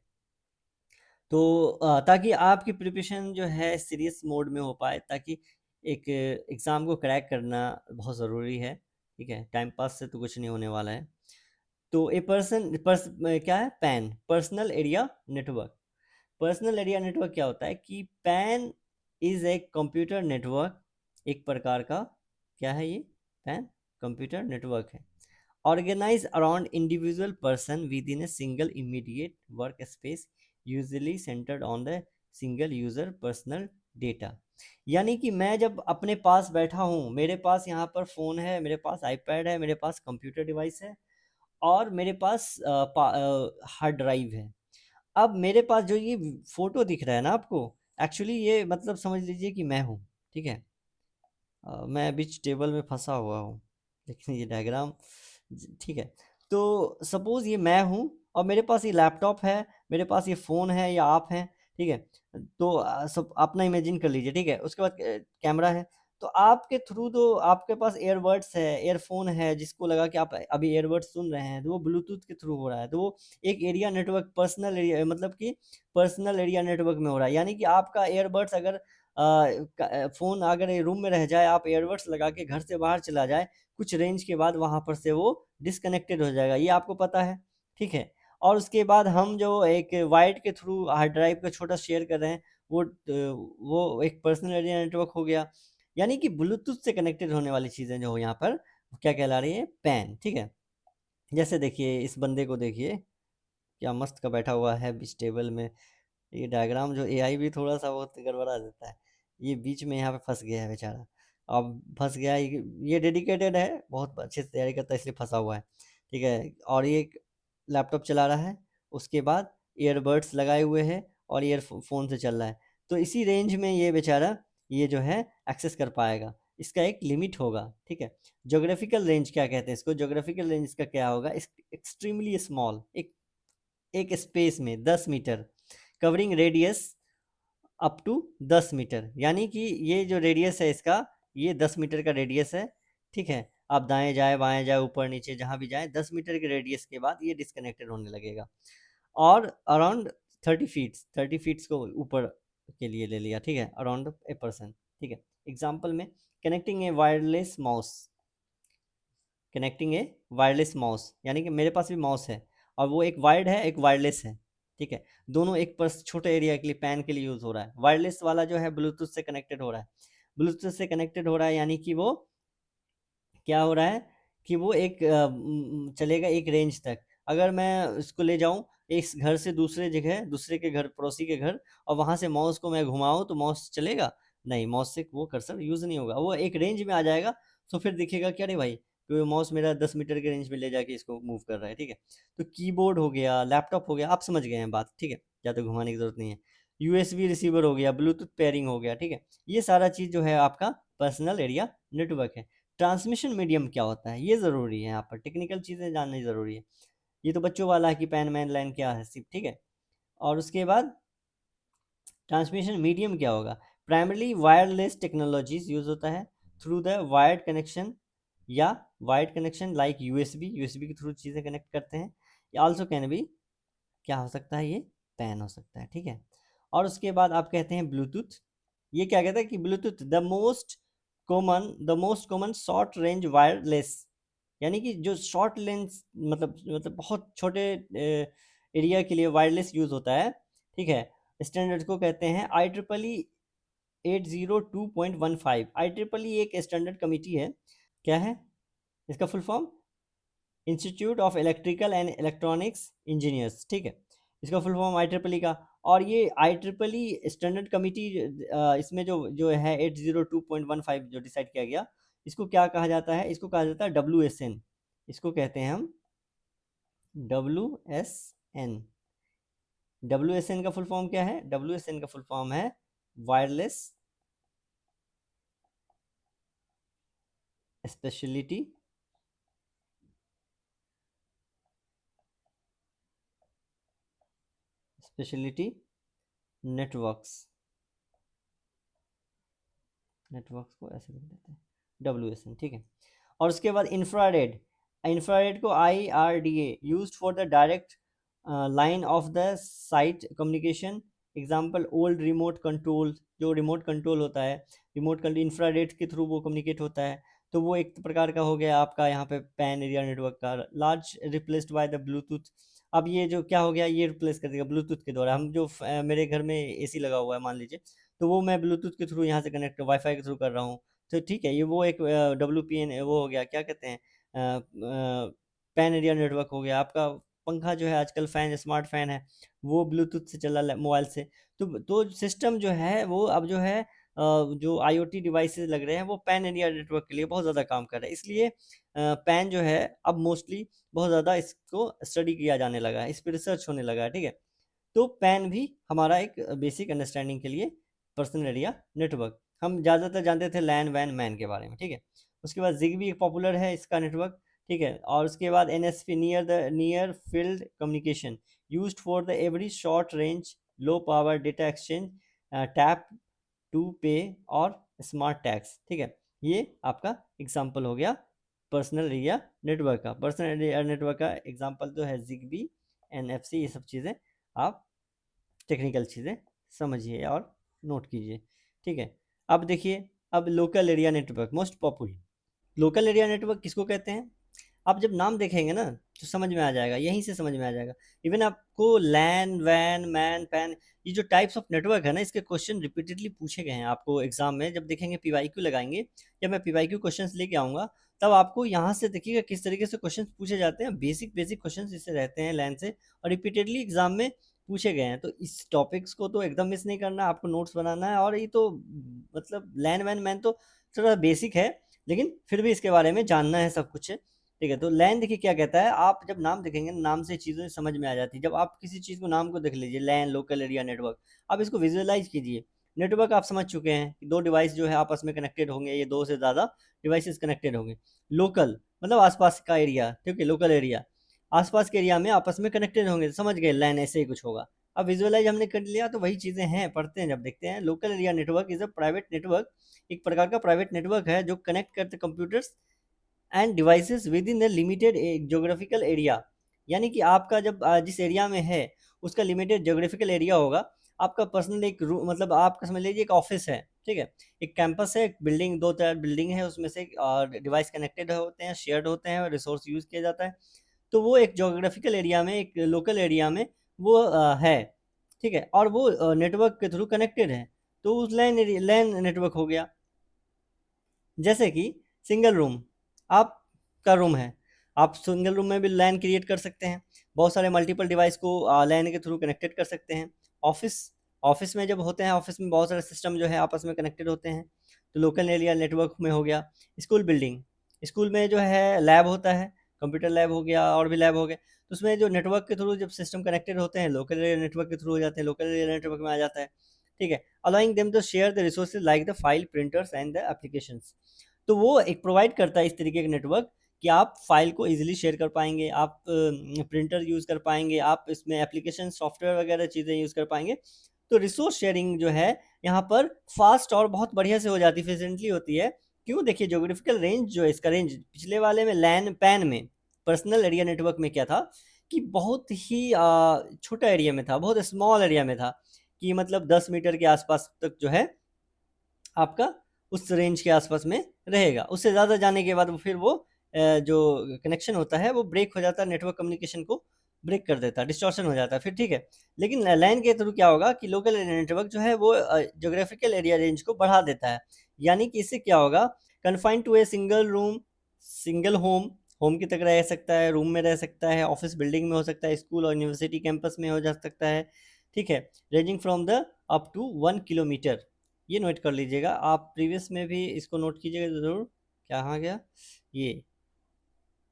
तो ताकि आपकी प्रिपरेशन जो है सीरियस मोड में हो पाए, ताकि एक एग्ज़ाम को क्रैक करना बहुत ज़रूरी है, ठीक है। टाइम पास से तो कुछ नहीं होने वाला है। तो ए क्या है? Pan, personal area network. Personal area network क्या होता है कि pan is a computer network, एक प्रकार का क्या है ये? पैन कंप्यूटर नेटवर्क है, organized around individual person within a single immediate workspace, usually centered on the single user personal data। यानी कि मैं जब अपने पास बैठा हूँ, मेरे पास यहाँ पर फ़ोन है, मेरे पास आईपैड है, मेरे पास कंप्यूटर डिवाइस है और मेरे पास हार्ड ड्राइव है। अब मेरे पास जो ये फ़ोटो दिख रहा है ना आपको, एक्चुअली ये मतलब समझ लीजिए कि मैं हूँ, ठीक है? मैं बीच टेबल में फंसा हुआ हूँ, लेकिन ये डायग्राम ठीक है। तो सपोज़ ये मैं हूँ और मेरे पास ये लैपटॉप है, मेरे पास ये फ़ोन है या आप हैं, ठीक है। तो सब अपना इमेजिन कर लीजिए, ठीक है। उसके बाद कैमरा है, तो आपके थ्रू तो आपके पास ईयरबड्स है, ईयरफोन है, जिसको लगा कि आप अभी ईयरबड्स सुन रहे हैं, तो वो ब्लूटूथ के थ्रू हो रहा है। तो वो एक एरिया नेटवर्क, पर्सनल एरिया, मतलब कि पर्सनल एरिया नेटवर्क में हो रहा है। यानी कि आपका ईयरबड्स अगर फ़ोन अगर ये रूम में रह जाए, आप ईयरबड्स लगा के घर से बाहर चला जाए, कुछ रेंज के बाद वहाँ पर से वो डिस्कनेक्टेड हो जाएगा, ये आपको पता है, ठीक है। और उसके बाद हम जो एक वायर्ड के थ्रू हार्ड ड्राइव का छोटा शेयर कर रहे हैं, वो एक पर्सनल एरिया नेटवर्क हो गया। यानी कि ब्लूटूथ से कनेक्टेड होने वाली चीज़ें जो यहाँ पर क्या कहला रही है, पैन, ठीक है। जैसे देखिए इस बंदे को देखिए, क्या मस्त का बैठा हुआ है बीच टेबल में। ये डायग्राम जो एआई भी थोड़ा-सा बहुत गड़बड़ा देता है। ये बीच में यहाँ पे फँस गया है बेचारा। अब फँस गया है, ये डेडिकेटेड है, बहुत अच्छे से तैयारी करता है इसलिए फँसा हुआ है, ठीक है। और ये एक लैपटॉप चला रहा है, उसके बाद ईयरबड्स लगाए हुए हैं और फ़ोन से चल रहा है। तो इसी रेंज में ये बेचारा ये जो है एक्सेस कर पाएगा। इसका एक लिमिट होगा, ठीक है। ज्योग्राफिकल रेंज क्या कहते हैं इसको? ज्योग्राफिकल रेंज इसका क्या होगा? एक्सट्रीमली स्मॉल, एक एक स्पेस में 10 metre, covering radius up to 10 metre. यानी कि ये जो रेडियस है इसका, ये 10 मीटर का रेडियस है, ठीक है। आप दाएं जाए, बाएं जाए, ऊपर नीचे जहां भी जाए, 10 मीटर के रेडियस के बाद ये डिस्कनेक्टेड होने लगेगा। और अराउंड 30 फीट्स, 30 फीट्स को ऊपर के लिए ले लिया, ठीक है, अराउंड ए पर्सन, ठीक है। एग्जाम्पल में कनेक्टिंग ए वायरलेस माउस, कनेक्टिंग ए वायरलेस माउस, यानी कि मेरे पास भी माउस है और वो एक वायर्ड है, एक वायरलेस है, ठीक है। दोनों एक पर छोटे एरिया के लिए, पैन के लिए यूज़ हो रहा है। वायरलेस वाला जो है ब्लूटूथ से कनेक्टेड हो रहा है, ब्लूटूथ से कनेक्टेड हो रहा है, यानी कि वो क्या हो रहा है कि वो एक चलेगा एक रेंज तक। अगर मैं इसको ले जाऊँ इस घर से दूसरे जगह, दूसरे के घर, पड़ोसी के घर, और वहाँ से माउस को मैं घुमाऊँ तो माउस चलेगा? नहीं, माउस से वो कर्सर यूज़ नहीं होगा। वो एक रेंज में आ जाएगा, तो फिर दिखेगा कि अरे भाई, तो माउस मेरा 10 मीटर के रेंज में ले जाके इसको मूव कर रहा है, ठीक है। तो कीबोर्ड हो गया, लैपटॉप हो गया, आप समझ गए हैं बात, ठीक है। ज़्यादा घुमाने की ज़रूरत नहीं है। यूएसबी रिसीवर हो गया, ब्लूटूथ पेयरिंग हो गया, ठीक है। ये सारा चीज़ जो है आपका पर्सनल एरिया नेटवर्क है। ट्रांसमिशन मीडियम क्या होता है, ये ज़रूरी है, यहाँ पर टेक्निकल चीज़ें जाननी ज़रूरी है। ये तो बच्चों वाला है कि पैन मैन लाइन क्या है सिर्फ, ठीक है। और उसके बाद ट्रांसमिशन मीडियम क्या होगा? प्राइमरली वायरलेस टेक्नोलॉजीज यूज होता है थ्रू द वायर्ड कनेक्शन, या wired connection like USB, USB के थ्रू चीज़ें कनेक्ट करते हैं। या आल्सो कैन बी, क्या हो सकता है, ये पैन हो सकता है, ठीक है। और उसके बाद आप कहते हैं ब्लूटूथ। ये क्या कहता है कि Bluetooth the most common short range wireless, यानी कि जो शॉर्ट लेंस, मतलब बहुत छोटे एरिया के लिए वायरलेस यूज़ होता है, ठीक है। स्टैंडर्ड को कहते हैं IEEE 802.15। IEEE एक स्टैंडर्ड कमिटी है। क्या है इसका full form? Institute of electrical and electronics engineers, ठीक है। इसका फुल फॉर्म IEEE का। और ये IEEE स्टैंडर्ड कमिटी, इसमें जो जो है 802.15 जो डिसाइड किया गया, इसको क्या कहा जाता है? इसको कहा जाता है WSN। इसको कहते हैं हम WSN। WSN का फुल फॉर्म क्या है? WSN का फुल फॉर्म है wireless speciality speciality networks. Networks को ऐसे लिख देते हैं WSN, ठीक है। और उसके बाद इंफ्रारेड, इंफ्रारेड को IRDA, used for the direct line of the site communication. Example old remote control, जो रिमोट कंट्रोल होता है, रिमोट कंट्रोल इंफ्रारेड के थ्रू वो कम्युनिकेट होता है। तो वो एक प्रकार का हो गया आपका यहाँ पे पैन एरिया नेटवर्क का। Large replaced by the Bluetooth. अब ये जो क्या हो गया, ये रिप्लेस कर देगा ब्लूटूथ के द्वारा। हम जो मेरे घर में AC लगा हुआ है मान लीजिए, तो वो मैं ब्लूटूथ के थ्रू यहाँ से कनेक्ट वाईफाई के थ्रू कर रहा हूँ, तो ठीक है। ये वो एक WPN वो हो गया, क्या कहते हैं, पैन एरिया नेटवर्क हो गया, आपका पंखा जो है आजकल फ़ैन, स्मार्ट फ़ैन है, वो ब्लूटूथ से चल रहा है मोबाइल से। तो सिस्टम जो है वो अब जो है जो आईओटी डिवाइसेज़ लग रहे हैं वो पैन एरिया नेटवर्क के लिए बहुत ज़्यादा काम कर रहे हैं। इसलिए पैन जो है अब मोस्टली बहुत ज़्यादा इसको स्टडी किया जाने लगा है, इस पे रिसर्च होने लगा है, ठीक है? तो पैन भी हमारा एक बेसिक अंडरस्टैंडिंग के लिए पर्सनल एरिया नेटवर्क। हम ज़्यादातर जानते थे लैन वैन मैन के बारे में, ठीक है? उसके बाद जिगबी एक पॉपुलर है इसका नेटवर्क, ठीक है? और उसके बाद एनएसपी near field communication used for the every short range low power data exchange, tap to pay और स्मार्ट टैग्स, ठीक है? ये आपका एग्जाम्पल हो गया पर्सनल एरिया नेटवर्क का। पर्सनल एरिया नेटवर्क का एग्जाम्पल जो है जिगबी, एनएफसी, ये सब चीज़ें आप टेक्निकल चीज़ें समझिए और नोट कीजिए, ठीक है? अब देखिए, अब local area network most popular. Local area network किसको कहते हैं? आप जब नाम देखेंगे ना तो समझ में आ जाएगा, यहीं से समझ में आ जाएगा। इवन आपको लैन वैन मैन पैन, ये जो टाइप्स ऑफ नेटवर्क है ना, इसके क्वेश्चन रिपीटेडली पूछे गए हैं आपको एग्जाम में। जब देखेंगे पीवाईक्यू लगाएंगे, जब मैं पीवाईक्यू क्वेश्चंस लेके आऊँगा, तब आपको यहाँ से देखिएगा किस तरीके से क्वेश्चन पूछे जाते हैं। बेसिक बेसिक क्वेश्चन इससे रहते हैं लैन से, और रिपीटेडली एग्जाम में पूछे गए हैं। तो इस टॉपिक्स को तो एकदम मिस नहीं करना, आपको नोट्स बनाना है। और ये तो मतलब लैन वैन मैन तो थोड़ा बेसिक है, लेकिन फिर भी इसके बारे में जानना है सब कुछ, ठीक है? तो लैन देखिए क्या कहता है, आप जब नाम देखेंगे नाम से चीज़ें समझ में आ जाती है। जब आप किसी चीज़ को नाम को देख लीजिए, लैन लोकल एरिया नेटवर्क, आप इसको विजुअलाइज कीजिए। नेटवर्क आप समझ चुके हैं कि दो डिवाइस जो है आपस में कनेक्टेड होंगे, ये दो से ज़्यादा डिवाइसेस कनेक्टेड होंगे। लोकल मतलब आसपास का एरिया, ठीक है? लोकल एरिया आसपास के एरिया में आपस में कनेक्टेड होंगे, समझ गए लैन ऐसे ही कुछ होगा। अब विजुअलाइज हमने कर लिया तो वही चीज़ें हैं, पढ़ते हैं जब देखते हैं। Local area network is a private network, एक प्रकार का प्राइवेट नेटवर्क है जो कनेक्ट करते computers end devices with in the limited geographical area. यानी कि आपका जब जिस एरिया में है उसका लिमिटेड जोग्राफिकल एरिया होगा। आपका पर्सनल एक रूम, मतलब आपका समझ लीजिए एक ऑफिस है, ठीक है? एक कैंपस है, एक बिल्डिंग, दो चार बिल्डिंग है, उसमें से डिवाइस कनेक्टेड होते हैं, शेयर्ड होते हैं और रिसोर्स यूज किया जाता है। तो वो एक जोग्राफिकल एरिया में, एक लोकल एरिया में वो है, ठीक है? और वो नेटवर्क के थ्रू कनेक्टेड है, तो उस लैन नेटवर्क हो गया। जैसे कि सिंगल रूम, आपका रूम है, आप सिंगल रूम में भी लैन क्रिएट कर सकते हैं, बहुत सारे मल्टीपल डिवाइस को लैन के थ्रू कनेक्टेड कर सकते हैं। ऑफिस, ऑफिस में जब होते हैं, ऑफिस में बहुत सारे सिस्टम जो है आपस में कनेक्टेड होते हैं, तो लोकल एरिया नेटवर्क में हो गया। स्कूल बिल्डिंग, स्कूल में जो है लैब होता है, कंप्यूटर लैब हो गया और भी लैब हो गए, तो उसमें जो नेटवर्क के थ्रू जब सिस्टम कनेक्टेड होते हैं, लोकल एरिया नेटवर्क के थ्रू हो जाते हैं, लोकल एरिया नेटवर्क में आ जाता है, ठीक है? Allowing them to share the resources like the file printers and the applications. तो वो एक प्रोवाइड करता है इस तरीके का नेटवर्क कि आप फाइल को इजीली शेयर कर पाएंगे, आप प्रिंटर यूज़ कर पाएंगे, आप इसमें एप्लीकेशन सॉफ्टवेयर वगैरह चीज़ें यूज़ कर पाएंगे। तो रिसोर्स शेयरिंग जो है यहाँ पर फास्ट और बहुत बढ़िया से हो जाती है, फिजेंटली होती है। क्यों? देखिए जोग्राफिकल रेंज जो है, इसका रेंज पिछले वाले में लैन पैन में, पर्सनल एरिया नेटवर्क में क्या था कि बहुत ही छोटा एरिया में था, बहुत स्मॉल एरिया में था, कि मतलब 10 मीटर के आसपास तक जो है आपका उस रेंज के आसपास में रहेगा। उससे ज़्यादा जाने के बाद वो फिर वो जो कनेक्शन होता है वो ब्रेक हो जाता है, नेटवर्क कम्युनिकेशन को ब्रेक कर देता है, डिस्टॉर्शन हो जाता है फिर, ठीक है? लेकिन लैन के थ्रू क्या होगा कि लोकल एरिया नेटवर्क जो है वो जोग्राफिकल एरिया रेंज को बढ़ा देता है। यानी कि इससे क्या होगा, confined to a single room, single home, home की तरह रह सकता है, रूम में रह सकता है, ऑफिस बिल्डिंग में हो सकता है, स्कूल और यूनिवर्सिटी कैंपस में हो जा सकता है, ठीक है? Ranging from the up to 1 kilometre. ये नोट कर लीजिएगा, आप प्रीवियस में भी इसको नोट कीजिएगा ज़रूर। कहाँ गया ये?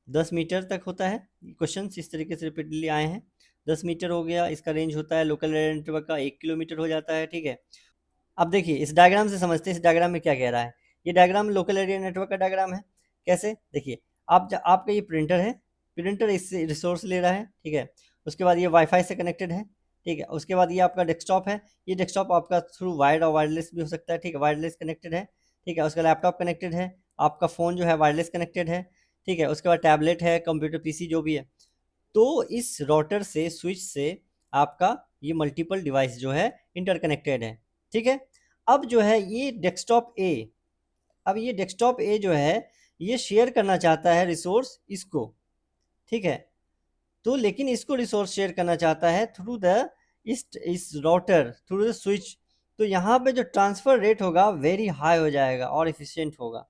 10 मीटर तक होता है। क्वेश्चन इस तरीके से रिपीटली आए हैं। 10 मीटर हो गया, इसका रेंज होता है लोकल एरिया नेटवर्क का। 1 किलोमीटर हो जाता है, ठीक है? अब देखिए इस डायग्राम से समझते हैं इस डायग्राम में क्या कह रहा है। ये डायग्राम लोकल एरिया नेटवर्क का डायग्राम है। कैसे? देखिए, आपका ये प्रिंटर है, प्रिंटर इससे रिसोर्स ले रहा है, ठीक है? उसके बाद ये वाईफाई से कनेक्टेड है, ठीक है? उसके बाद ये आपका डेस्कटॉप है, ये डेस्कटॉप आपका थ्रू वायर्ड और वायरलेस भी हो सकता है, ठीक है? वायरलेस कनेक्टेड है, ठीक है? उसका लैपटॉप कनेक्टेड है, आपका फ़ोन जो है वायरलेस कनेक्टेड है, ठीक है? उसके बाद टैबलेट है, कंप्यूटर पीसी जो भी है। तो इस राउटर से, स्विच से आपका ये मल्टीपल डिवाइस जो है इंटरकनेक्टेड है, ठीक है? अब जो है ये डेस्कटॉप ए, अब ये डेस्कटॉप ए जो है ये शेयर करना चाहता है रिसोर्स इसको, ठीक है? तो लेकिन इसको रिसोर्स शेयर करना चाहता है थ्रू द इस राउटर, थ्रू द स्विच। तो यहाँ पे जो ट्रांसफर रेट होगा वेरी हाई हो जाएगा और एफिशिएंट होगा।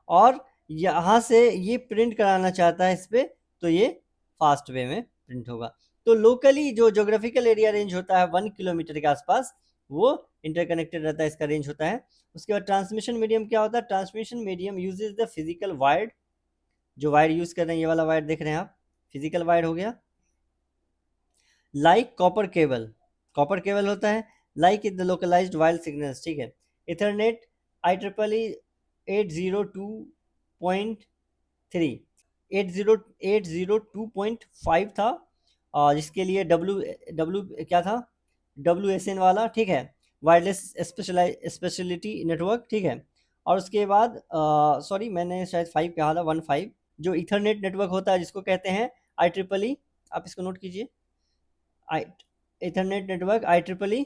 और यहाँ से ये प्रिंट कराना चाहता है इस पे, तो ये फास्ट वे में प्रिंट होगा। तो लोकली जो ज्योग्राफिकल एरिया रेंज होता है 1 किलोमीटर के आसपास, वो इंटरकनेक्टेड रहता है, इसका रेंज होता है। उसके बाद ट्रांसमिशन मीडियम क्या होता है? Transmission medium uses the physical wired, जो वायर यूज कर रहे हैं, ये वाला वायर देख रहे हैं आप, फिजिकल वायर हो गया। Like copper cable, copper cable होता है, like in the localized wire signals, ठीक है। इथरनेट IEEE 802.3 802.5 था, और जिसके लिए डब्ल्यू क्या था, WSN वाला, ठीक है, वायरलेस स्पेशलिटी नेटवर्क, ठीक है। और उसके बाद सॉरी मैंने शायद 5 कहा था, 15, जो इथरनेट नेटवर्क होता है जिसको कहते हैं IEEE, आप इसको नोट कीजिए, इथरनेट नेटवर्क IEEE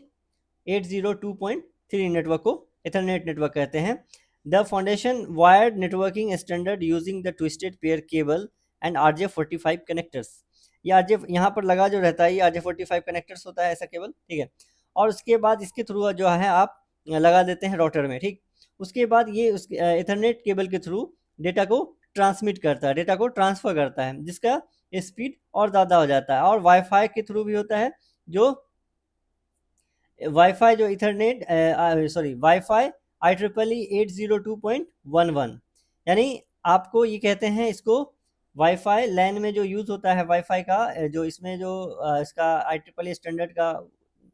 802.3 नेटवर्क को इथरनेट नेटवर्क कहते हैं। The foundation wired networking standard using the twisted pair cable and RJ45 connectors. ये RJ यहाँ पर लगा जो रहता है, ये RJ45 कनेक्टर्स होता है, ऐसा केबल, ठीक है। और उसके बाद इसके थ्रू जो है आप लगा देते हैं राउटर में, ठीक। उसके बाद ये उस इथरनेट केबल के थ्रू डेटा को ट्रांसमिट करता है, डेटा को ट्रांसफर करता है, जिसका स्पीड और ज़्यादा हो जाता है। और वाईफाई के थ्रू भी होता है, जो वाईफाई जो इथरनेट सॉरी वाईफाई IEEE 802.11, यानी आपको ये कहते हैं, इसको वाईफाई लैन में जो यूज़ होता है वाईफाई का, जो इसमें जो इसका IEEE स्टैंडर्ड का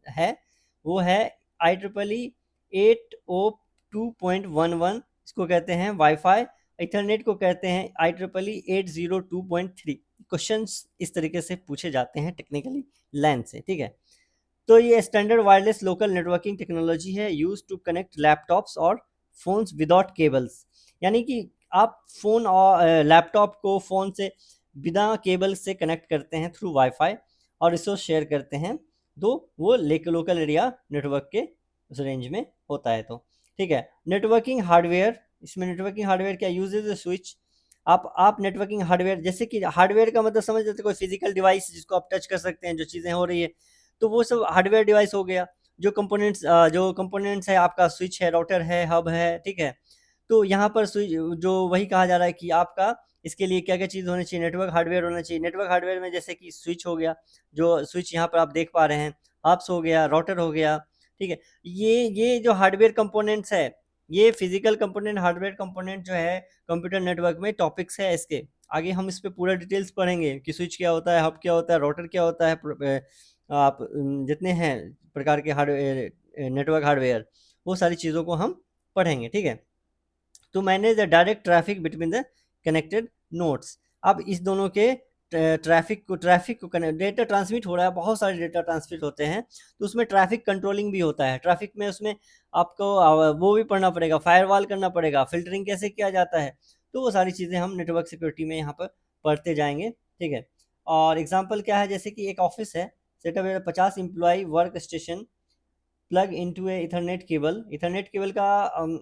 है, वो है IEEE 802.11, इसको कहते हैं वाईफाई। इथरनेट को कहते हैं IEEE 802.3। क्वेश्चंस इस तरीके से पूछे जाते हैं टेक्निकली लैन से, ठीक है। तो ये standard wireless local networking technology है, यूज टू कनेक्ट लैपटॉप्स और फोन्स विदाउट केबल्स, यानी कि आप फ़ोन और लैपटॉप को फ़ोन से बिना केबल से कनेक्ट करते हैं थ्रू वाईफाई, और इसको शेयर करते हैं, तो वो लोकल एरिया नेटवर्क के उस रेंज में होता है। तो ठीक है, नेटवर्किंग हार्डवेयर, इसमें नेटवर्किंग हार्डवेयर क्या यूजेज स्विच। आप नेटवर्किंग हार्डवेयर, जैसे कि हार्डवेयर का मतलब समझ लेते, कोई फिजिकल डिवाइस जिसको आप टच कर सकते हैं, जो चीज़ें हो रही है, तो वो सब हार्डवेयर डिवाइस हो गया। जो कंपोनेंट्स है, आपका स्विच है, राउटर है, हब है, ठीक है। तो यहाँ पर स्विच जो वही कहा जा रहा है कि आपका इसके लिए क्या क्या चीज़ होनी चाहिए, नेटवर्क हार्डवेयर होना चाहिए। नेटवर्क हार्डवेयर में जैसे कि स्विच हो गया, जो स्विच यहाँ पर आप देख पा रहे हैं, हब्स हो गया, राउटर हो गया, ठीक है। ये जो हार्डवेयर कंपोनेंट्स है, ये फिजिकल कंपोनेंट, हार्डवेयर कंपोनेंट जो है कंप्यूटर नेटवर्क में टॉपिक्स है इसके। आगे हम इस पर पूरा डिटेल्स पढ़ेंगे कि स्विच क्या होता है, हब क्या होता है, राउटर क्या होता है, आप जितने हैं प्रकार के हार्डवेयर, नेटवर्क हार्डवेयर, वो सारी चीज़ों को हम पढ़ेंगे, ठीक है। तो manage the direct traffic between the connected nodes. अब इस दोनों के ट्रैफिक को डेटा ट्रांसमिट हो रहा है, बहुत सारे डेटा ट्रांसमिट होते हैं, तो उसमें ट्रैफिक कंट्रोलिंग भी होता है। ट्रैफिक में उसमें आपको वो भी पढ़ना पड़ेगा, फायरवॉल करना पड़ेगा, फिल्टरिंग कैसे किया जाता है, तो वो सारी चीज़ें हम नेटवर्क सिक्योरिटी में यहाँ पर पढ़ते जाएंगे, ठीक है। और एग्जाम्पल क्या है, जैसे कि एक ऑफिस है, setup 50 employee work station, plug into a Ethernet cable. Ethernet cable का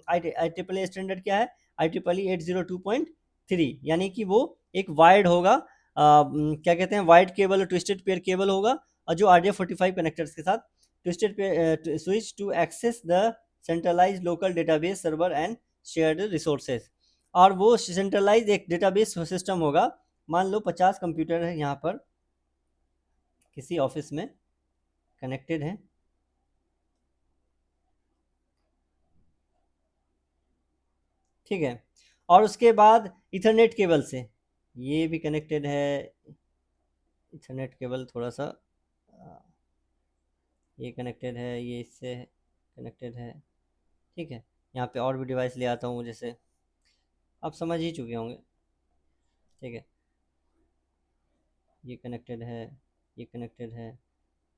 IEEE स्टैंडर्ड क्या है, IEEE 802.3, यानी कि वो एक वायर्ड होगा, क्या कहते हैं, wired cable, twisted pair cable होगा, और जो RJ45 कनेक्टर्स के साथ twisted switch to access the centralize local database server and shared resources. और वो सेंट्रलाइज एक डेटाबेस सिस्टम होगा। मान लो 50 कंप्यूटर है यहाँ पर किसी ऑफिस में कनेक्टेड है, ठीक है। और उसके बाद इथरनेट केबल से ये भी कनेक्टेड है, इथरनेट केबल थोड़ा सा ये कनेक्टेड है, ये इससे कनेक्टेड है, ठीक है। यहाँ पे और भी डिवाइस ले आता हूँ, जैसे आप समझ ही चुके होंगे, ठीक है। ये कनेक्टेड है, ये कनेक्टेड है,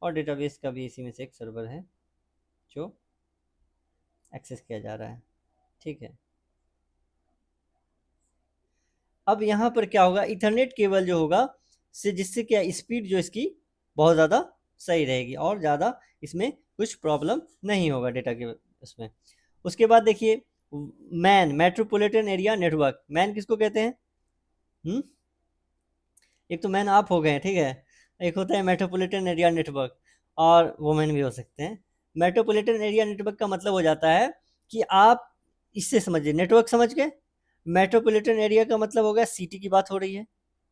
और डेटाबेस का भी इसी में से एक सर्वर है जो एक्सेस किया जा रहा है, ठीक है। अब यहाँ पर क्या होगा, इथरनेट केबल जो होगा से जिससे क्या स्पीड जो इसकी बहुत ज़्यादा सही रहेगी, और ज़्यादा इसमें कुछ प्रॉब्लम नहीं होगा डेटा के उसमें। उसके बाद देखिए, मेट्रोपॉलिटन एरिया नेटवर्क, मैन किसको कहते हैं? हम्म एक तो मैन आप हो गए, ठीक है, एक होता है मेट्रोपॉलिटन एरिया नेटवर्क, और वुमेन भी हो सकते हैं। मेट्रोपॉलिटन एरिया नेटवर्क का मतलब हो जाता है कि आप इससे समझिए, नेटवर्क समझ गए, मेट्रोपॉलिटन एरिया का मतलब हो गया सिटी की बात हो रही है,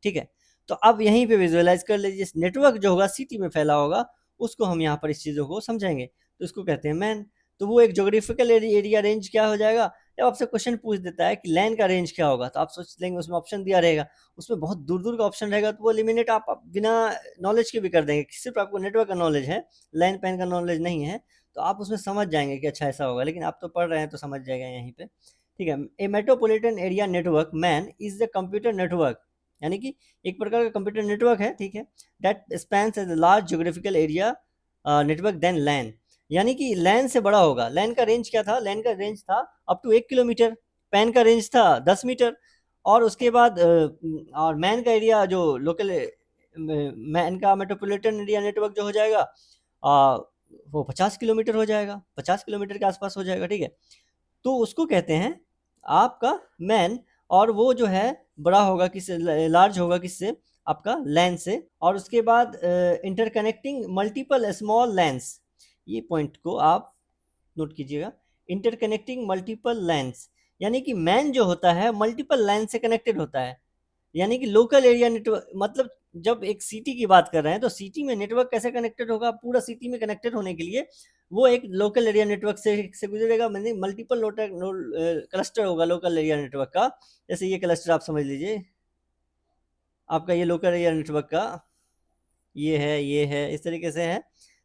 ठीक है। तो अब यहीं पे विजुअलाइज कर लीजिए, नेटवर्क जो होगा सिटी में फैला होगा, उसको हम यहाँ पर इस चीज़ों को समझेंगे, तो उसको कहते हैं मैन। तो वो एक जोग्राफिकल एरिया रेंज क्या हो जाएगा, जब आपसे क्वेश्चन पूछ देता है कि लैंड का रेंज क्या होगा, तो आप सोच लेंगे उसमें ऑप्शन दिया रहेगा, उसमें बहुत दूर दूर का ऑप्शन रहेगा, तो वो एलिमिनेट आप बिना नॉलेज के भी कर देंगे, सिर्फ आपको नेटवर्क का नॉलेज है, लैंड पैन का नॉलेज नहीं है, तो आप उसमें समझ जाएंगे कि अच्छा ऐसा होगा, लेकिन आप तो पढ़ रहे हैं तो समझ जाएगा यहीं पे, ठीक है। ए metropolitan area network man is the computer network, यानी कि एक प्रकार का कंप्यूटर नेटवर्क है, ठीक है, that spans a large geographical area network than LAN, यानी कि लैन से बड़ा होगा। लैन का रेंज क्या था, लैन का रेंज था अप टू 1 किलोमीटर, पैन का रेंज था 10 मीटर, और उसके बाद और मैन का एरिया जो लोकल मैन का मेट्रोपॉलिटन एरिया नेटवर्क जो हो जाएगा वो 50 किलोमीटर हो जाएगा, 50 किलोमीटर के आसपास हो जाएगा, ठीक है। तो उसको कहते हैं आपका मैन, और वो जो है बड़ा होगा किससे, लार्ज होगा किससे, आपका लैन से। और उसके बाद इंटरकनेक्टिंग मल्टीपल स्मॉल लैंस, ये पॉइंट को आप नोट कीजिएगा, इंटरकनेक्टिंग मल्टीपल लैंस, यानी कि मैन जो होता है मल्टीपल लैन से कनेक्टेड होता है, यानी कि लोकल एरिया नेटवर्क, मतलब जब एक सिटी की बात कर रहे हैं तो सिटी में नेटवर्क कैसे कनेक्टेड होगा, पूरा सिटी में कनेक्टेड होने के लिए वो एक लोकल एरिया नेटवर्क से गुजरेगा, मतलब मल्टीपल क्लस्टर होगा लोकल एरिया नेटवर्क का। जैसे ये क्लस्टर आप समझ लीजिए, आपका ये लोकल एरिया नेटवर्क का ये है, इस तरीके से है,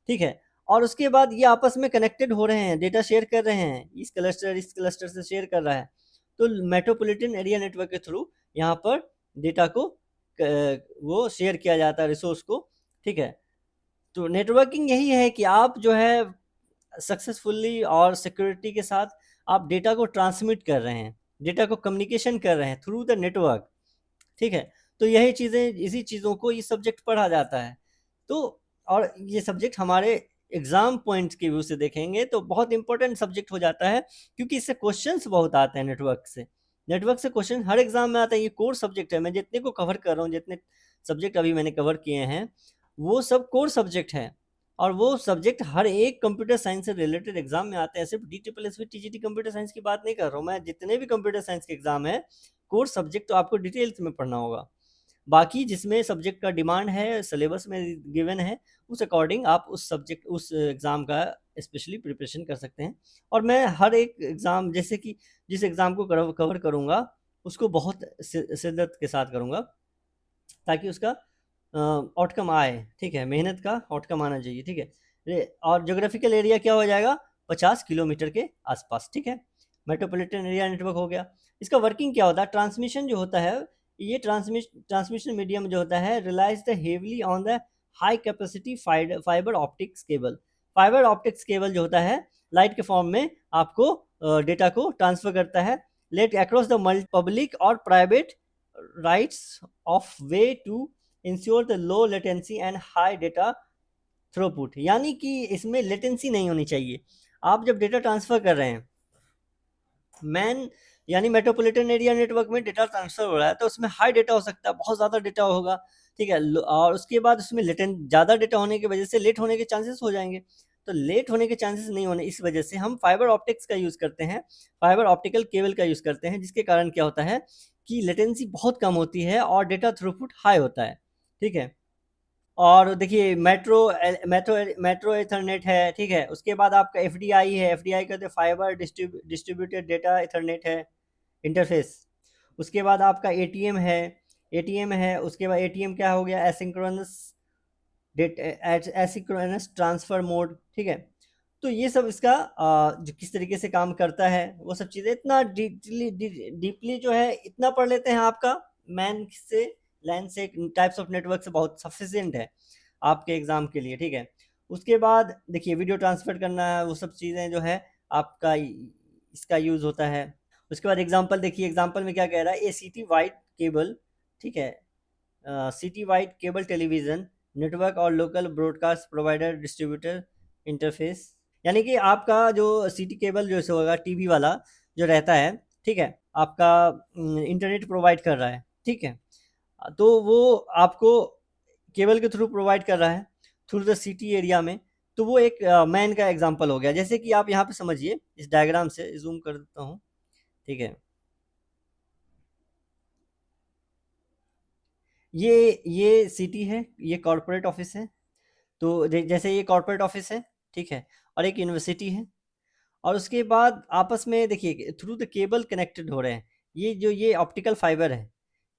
ठीक है। और उसके बाद ये आपस में कनेक्टेड हो रहे हैं, डेटा शेयर कर रहे हैं, इस क्लस्टर से शेयर कर रहा है, तो मेट्रोपॉलिटन एरिया नेटवर्क के थ्रू यहाँ पर डेटा को वो शेयर किया जाता है, रिसोर्स को, ठीक है। तो नेटवर्किंग यही है कि आप जो है सक्सेसफुली और सिक्योरिटी के साथ आप डेटा को ट्रांसमिट कर रहे हैं, डेटा को कम्युनिकेशन कर रहे हैं थ्रू द नेटवर्क, ठीक है। तो यही चीज़ें, इसी चीज़ों को ये सब्जेक्ट पढ़ा जाता है। तो और ये सब्जेक्ट हमारे एग्ज़ाम पॉइंट्स के व्यू से देखेंगे तो बहुत इंपॉर्टेंट सब्जेक्ट हो जाता है, क्योंकि इससे क्वेश्चंस बहुत आते हैं नेटवर्क से क्वेश्चन हर एग्ज़ाम में आता है। ये कोर सब्जेक्ट है, मैं जितने को कवर कर रहा हूँ, जितने सब्जेक्ट अभी मैंने कवर किए हैं, वो सब कोर सब्जेक्ट हैं, और वो सब्जेक्ट हर एक कंप्यूटर साइंस से रिलेटेड एग्जाम में आते हैं। सिर्फ DSSB TGT कंप्यूटर साइंस की बात नहीं कर रहा हूँ मैं, जितने भी कंप्यूटर साइंस के एग्जाम है, कोर सब्जेक्ट तो आपको डिटेल्स में पढ़ना होगा। बाकी जिसमें सब्जेक्ट का डिमांड है, सिलेबस में गिवन है, उस अकॉर्डिंग आप उस सब्जेक्ट, उस एग्ज़ाम का स्पेशली प्रिपरेशन कर सकते हैं। और मैं हर एक एग्ज़ाम, जैसे कि जिस एग्ज़ाम को कवर करूँगा उसको बहुत शिद्दत के साथ करूँगा, ताकि उसका आउटकम आए, ठीक है, मेहनत का आउटकम आना चाहिए, ठीक है। और जोग्राफिकल एरिया क्या हो जाएगा, 50 किलोमीटर के आसपास, ठीक है। मेट्रोपॉलिटन एरिया नेटवर्क हो गया। इसका वर्किंग क्या होता है, ट्रांसमिशन जो होता है, ये ट्रांसमिशन मीडियम जो होता है relies the heavily on the high capacity fibre optics cable. Fibre optics cable जो होता है लाइट के फॉर्म में आपको डेटा को ट्रांसफर करता है, let across the multi public और private rights of way to ensure the low latency and high data throughput, यानी कि इसमें लेटेंसी नहीं होनी चाहिए। आप जब डेटा ट्रांसफर कर रहे हैं, मैन यानी मेट्रोपॉलिटन एरिया नेटवर्क में डेटा ट्रांसफर हो रहा है, तो उसमें हाई डेटा हो सकता है, बहुत ज़्यादा डेटा होगा, ठीक है। और उसके बाद उसमें लेटेंट ज़्यादा डेटा होने की वजह से लेट होने के चांसेस हो जाएंगे। तो लेट होने के चांसेस नहीं होने, इस वजह से हम फाइबर ऑप्टिक्स का यूज़ करते हैं, फाइबर ऑप्टिकल केबल का यूज़ करते हैं, जिसके कारण क्या होता है कि लेटेंसी बहुत कम होती है और डेटा थ्रूपुट हाई होता है, ठीक है। और देखिए मेट्रो एथरनेट है, ठीक है। उसके बाद आपका एफडीआई है, एफडीआई कहते हैं फाइबर डिस्ट्रीब्यूटेड डेटा एथरनेट है, इंटरफेस। उसके बाद आपका एटीएम है। उसके बाद एटीएम क्या हो गया, एसिंक्रोनस ट्रांसफर मोड, ठीक है। तो ये सब इसका जो किस तरीके से काम करता है, वो सब चीज़ें इतना डीपली जो है इतना पढ़ लेते हैं, आपका मैन से लैन से टाइप्स ऑफ नेटवर्क से बहुत सफिशिएंट है आपके एग्ज़ाम के लिए, ठीक है। उसके बाद देखिए वीडियो ट्रांसफर करना है, वो सब चीज़ें जो है आपका इसका यूज़ होता है। उसके बाद एग्जांपल देखिए, एग्जांपल में क्या कह रहा है, ए सिटी वाइड केबल, ठीक है, city wide cable television network और local broadcast provider distributor interface, यानी कि आपका जो सिटी केबल जो होगा, टीवी वाला जो रहता है, ठीक है, आपका इंटरनेट प्रोवाइड कर रहा है, ठीक है। तो वो आपको केबल के थ्रू प्रोवाइड कर रहा है थ्रू द सिटी एरिया में, तो वो एक मैन का एग्जांपल हो गया। जैसे कि आप यहाँ पे समझिए, इस डायग्राम से जूम कर देता हूँ, ठीक है। ये सिटी है, ये कॉर्पोरेट ऑफिस है। तो जैसे ये कॉर्पोरेट ऑफिस है, ठीक है, और एक यूनिवर्सिटी है, और उसके बाद आपस में देखिए थ्रू द केबल कनेक्टेड हो रहे हैं। ये ऑप्टिकल फाइबर है,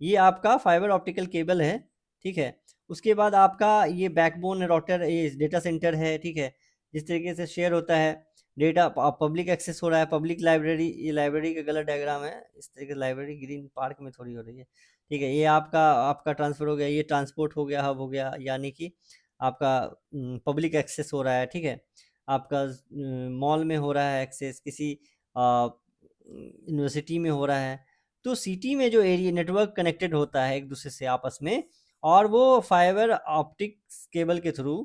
ये आपका फाइबर ऑप्टिकल केबल है, ठीक है। उसके बाद आपका ये बैकबोन राउटर, ये डेटा सेंटर है, ठीक है। जिस तरीके से शेयर होता है डेटा, पब्लिक एक्सेस हो रहा है, पब्लिक लाइब्रेरी, ये लाइब्रेरी का गलत डायग्राम है, इस तरीके से लाइब्रेरी ग्रीन पार्क में थोड़ी हो रही है, ठीक है। ये आपका आपका ट्रांसफ़र हो गया, ये ट्रांसपोर्ट हो गया, हब हो गया, यानी कि आपका पब्लिक एक्सेस हो रहा है, ठीक है। आपका मॉल में हो रहा है एक्सेस, किसी यूनिवर्सिटी में हो रहा है। तो सिटी में जो एरिया नेटवर्क कनेक्टेड होता है एक दूसरे से आपस में, और वो फाइबर ऑप्टिक्स केबल के थ्रू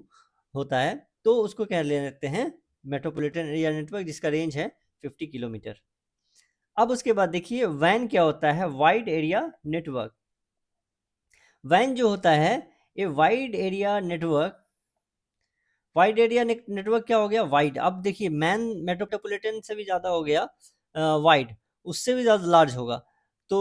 होता है, तो उसको कह लेते हैं मेट्रोपॉलिटन एरिया नेटवर्क, जिसका रेंज है 50 किलोमीटर। अब उसके बाद देखिए वैन क्या होता है, वाइड एरिया नेटवर्क। वैन जो होता है, ये wide area network, wide area network क्या हो गया, वाइड। अब देखिए मैन मेट्रोपॉलिटन से भी ज़्यादा हो गया वाइड, उससे भी ज़्यादा लार्ज होगा। तो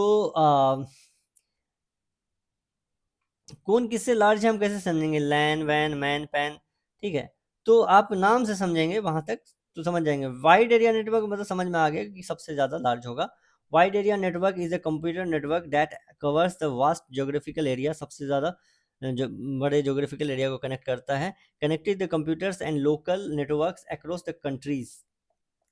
कौन किससे लार्ज है हम कैसे समझेंगे, लैन, वैन, मैन, पैन, ठीक है। तो आप नाम से समझेंगे वहां तक तो समझ जाएंगे। वाइड एरिया नेटवर्क मतलब समझ में आ गया कि सबसे ज़्यादा लार्ज होगा। Wide area network is a computer network that covers the vast geographical area, सबसे ज़्यादा जो बड़े जोग्राफिकल एरिया को कनेक्ट करता है। Connected the computers and local networks across the countries,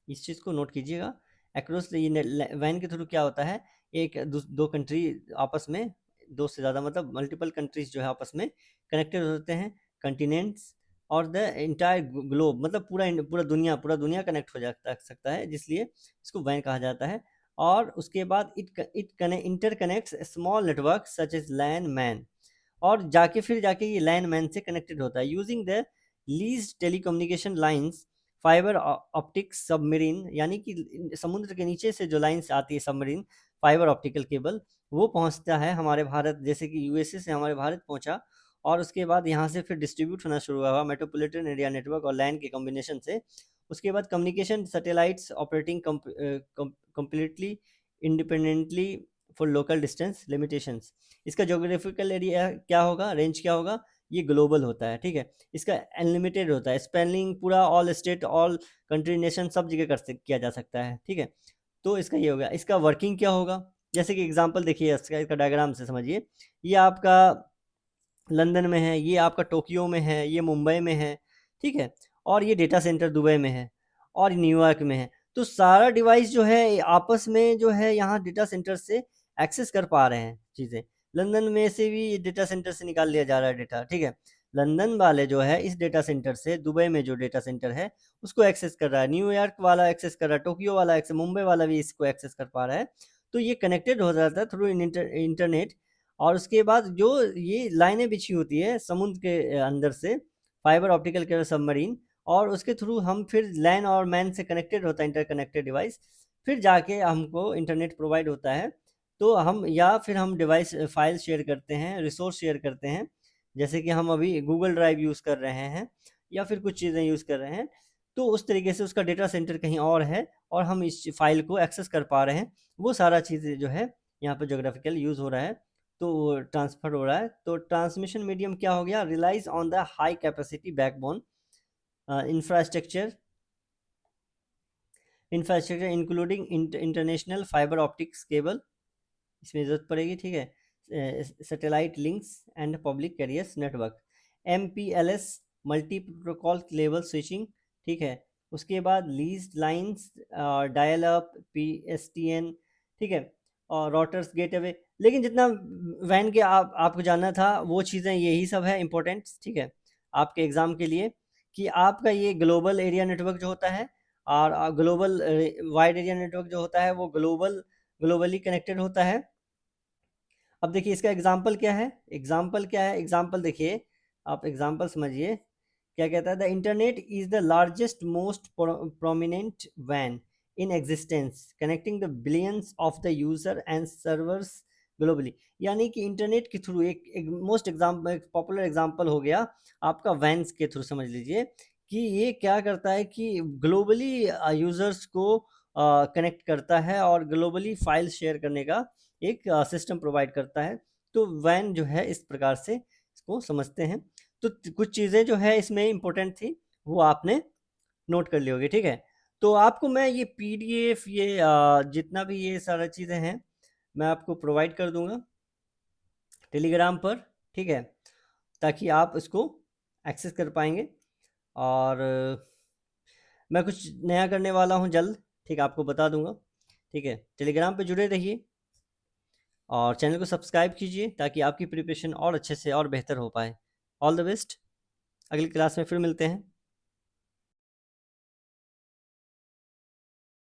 इस चीज़ को नोट कीजिएगा। अक्रॉस ये वैन के थ्रू क्या होता है, एक दो कंट्री आपस में, दो से ज़्यादा मतलब मल्टीपल कंट्रीज जो है आपस में कनेक्टेड होते हैं, कंटिनेंट्स और द इंटायर ग्लोब, मतलब पूरा दुनिया कनेक्ट हो जाता सकता है, जिसलिए इसको वैन कहा जाता है। और उसके बाद it interconnects small network such as LAN MAN, और जाके ये लैन मैन से कनेक्टेड होता है using the lease telecommunication lines, fibre optics submarine, यानी कि समुद्र के नीचे से जो लाइंस आती है सबमरीन, फाइबर ऑप्टिकल केबल, वो पहुंचता है हमारे भारत, जैसे कि यूएसए से हमारे भारत पहुंचा, और उसके बाद यहाँ से फिर डिस्ट्रीब्यूट होना शुरू हुआ मेट्रोपॉलिटन एरिया नेटवर्क और लैंड के कॉम्बिनेशन से। उसके बाद communication satellites operating completely independently for local distance limitations. इसका जोग्राफिकल एरिया क्या होगा, रेंज क्या होगा, ये ग्लोबल होता है, ठीक है। इसका अनलिमिटेड होता है, स्पेलिंग पूरा all state, all country, nation, सब जगह किया जा सकता है, ठीक है। तो इसका ये हो गया। इसका वर्किंग क्या होगा, जैसे कि एग्जांपल देखिए, इसका डायग्राम से समझिए। ये आपका लंदन में है, ये आपका टोक्यो में है, ये मुंबई में है, ठीक है। और ये डेटा सेंटर दुबई में है, और न्यूयॉर्क में है। तो सारा डिवाइस जो है आपस में जो है यहाँ डेटा सेंटर से एक्सेस कर पा रहे हैं चीज़ें। लंदन में से भी डेटा सेंटर से निकाल लिया जा रहा है डेटा, ठीक है। लंदन वाले जो है इस डेटा सेंटर से दुबई में जो डेटा सेंटर है उसको एक्सेस कर रहा है, न्यूयॉर्क वाला एक्सेस कर रहा है, टोक्यो वाला एक्सेस, मुंबई वाला भी इसको एक्सेस कर पा रहा है। तो ये कनेक्टेड हो जाता है थ्रू इंटरनेट। और उसके बाद जो ये लाइनें बिछी होती है समुद्र के अंदर से, फाइबर ऑप्टिकल केबल सबमरीन, और उसके थ्रू हम फिर लैन और मैन से कनेक्टेड होता है इंटरकनेक्टेड डिवाइस, फिर जाके हमको इंटरनेट प्रोवाइड होता है। तो हम, या फिर हम डिवाइस फाइल शेयर करते हैं, रिसोर्स शेयर करते हैं, जैसे कि हम अभी गूगल ड्राइव यूज़ कर रहे हैं, या फिर कुछ चीज़ें यूज़ कर रहे हैं। तो उस तरीके से उसका डेटा सेंटर कहीं और है, और हम इस फाइल को एक्सेस कर पा रहे हैं। वो सारा चीज़ें जो है यहाँ पर जोग्राफिकल यूज़ हो रहा है, तो ट्रांसफ़र हो रहा है। तो ट्रांसमिशन मीडियम क्या हो गया, relies on the high capacity backbone infrastructure, including international fibre optics cable, इसमें ज़रूरत पड़ेगी, ठीक है। Satellite links and public carriers network, MPLS multi protocol level switching, ठीक है। उसके बाद lease lines, dial up, PSTN, ठीक है, और राउटर्स गेटवे। लेकिन जितना वैन के आपको जानना था वो चीज़ें यही सब है इम्पोर्टेंट्स, ठीक है, आपके एग्ज़ाम के लिए, कि आपका ये ग्लोबल एरिया नेटवर्क जो होता है, और ग्लोबल वाइड एरिया नेटवर्क जो होता है वो ग्लोबली कनेक्टेड होता है। अब देखिए इसका एग्जाम्पल क्या है, एग्जाम्पल देखिए, आप एग्जाम्पल समझिए क्या कहता है। The internet is the largest most prominent van in existence connecting the billions of the user and servers globally. यानी कि इंटरनेट के थ्रू एक मोस्ट एग्जाम्पल, एक पॉपुलर एग्जाम्पल हो गया आपका वैन्स के थ्रू, समझ लीजिए कि ये क्या करता है कि ग्लोबली यूजर्स को कनेक्ट करता है, और ग्लोबली फाइल शेयर करने का एक सिस्टम प्रोवाइड करता है। तो वैन जो है इस प्रकार से इसको समझते हैं। तो कुछ चीज़ें जो है इसमें इम्पोर्टेंट थी, वो आपने नोट कर ली होगी, ठीक है। तो आपको मैं ये पीडीएफ, ये जितना भी ये सारा चीज़ें हैं, मैं आपको प्रोवाइड कर दूंगा टेलीग्राम पर, ठीक है, ताकि आप इसको एक्सेस कर पाएंगे। और मैं कुछ नया करने वाला हूँ जल्द, ठीक है, आपको बता दूंगा, ठीक है। टेलीग्राम पे जुड़े रहिए और चैनल को सब्सक्राइब कीजिए ताकि आपकी प्रिपरेशन और अच्छे से और बेहतर हो पाए। ऑल द बेस्ट, अगली क्लास में फिर मिलते हैं।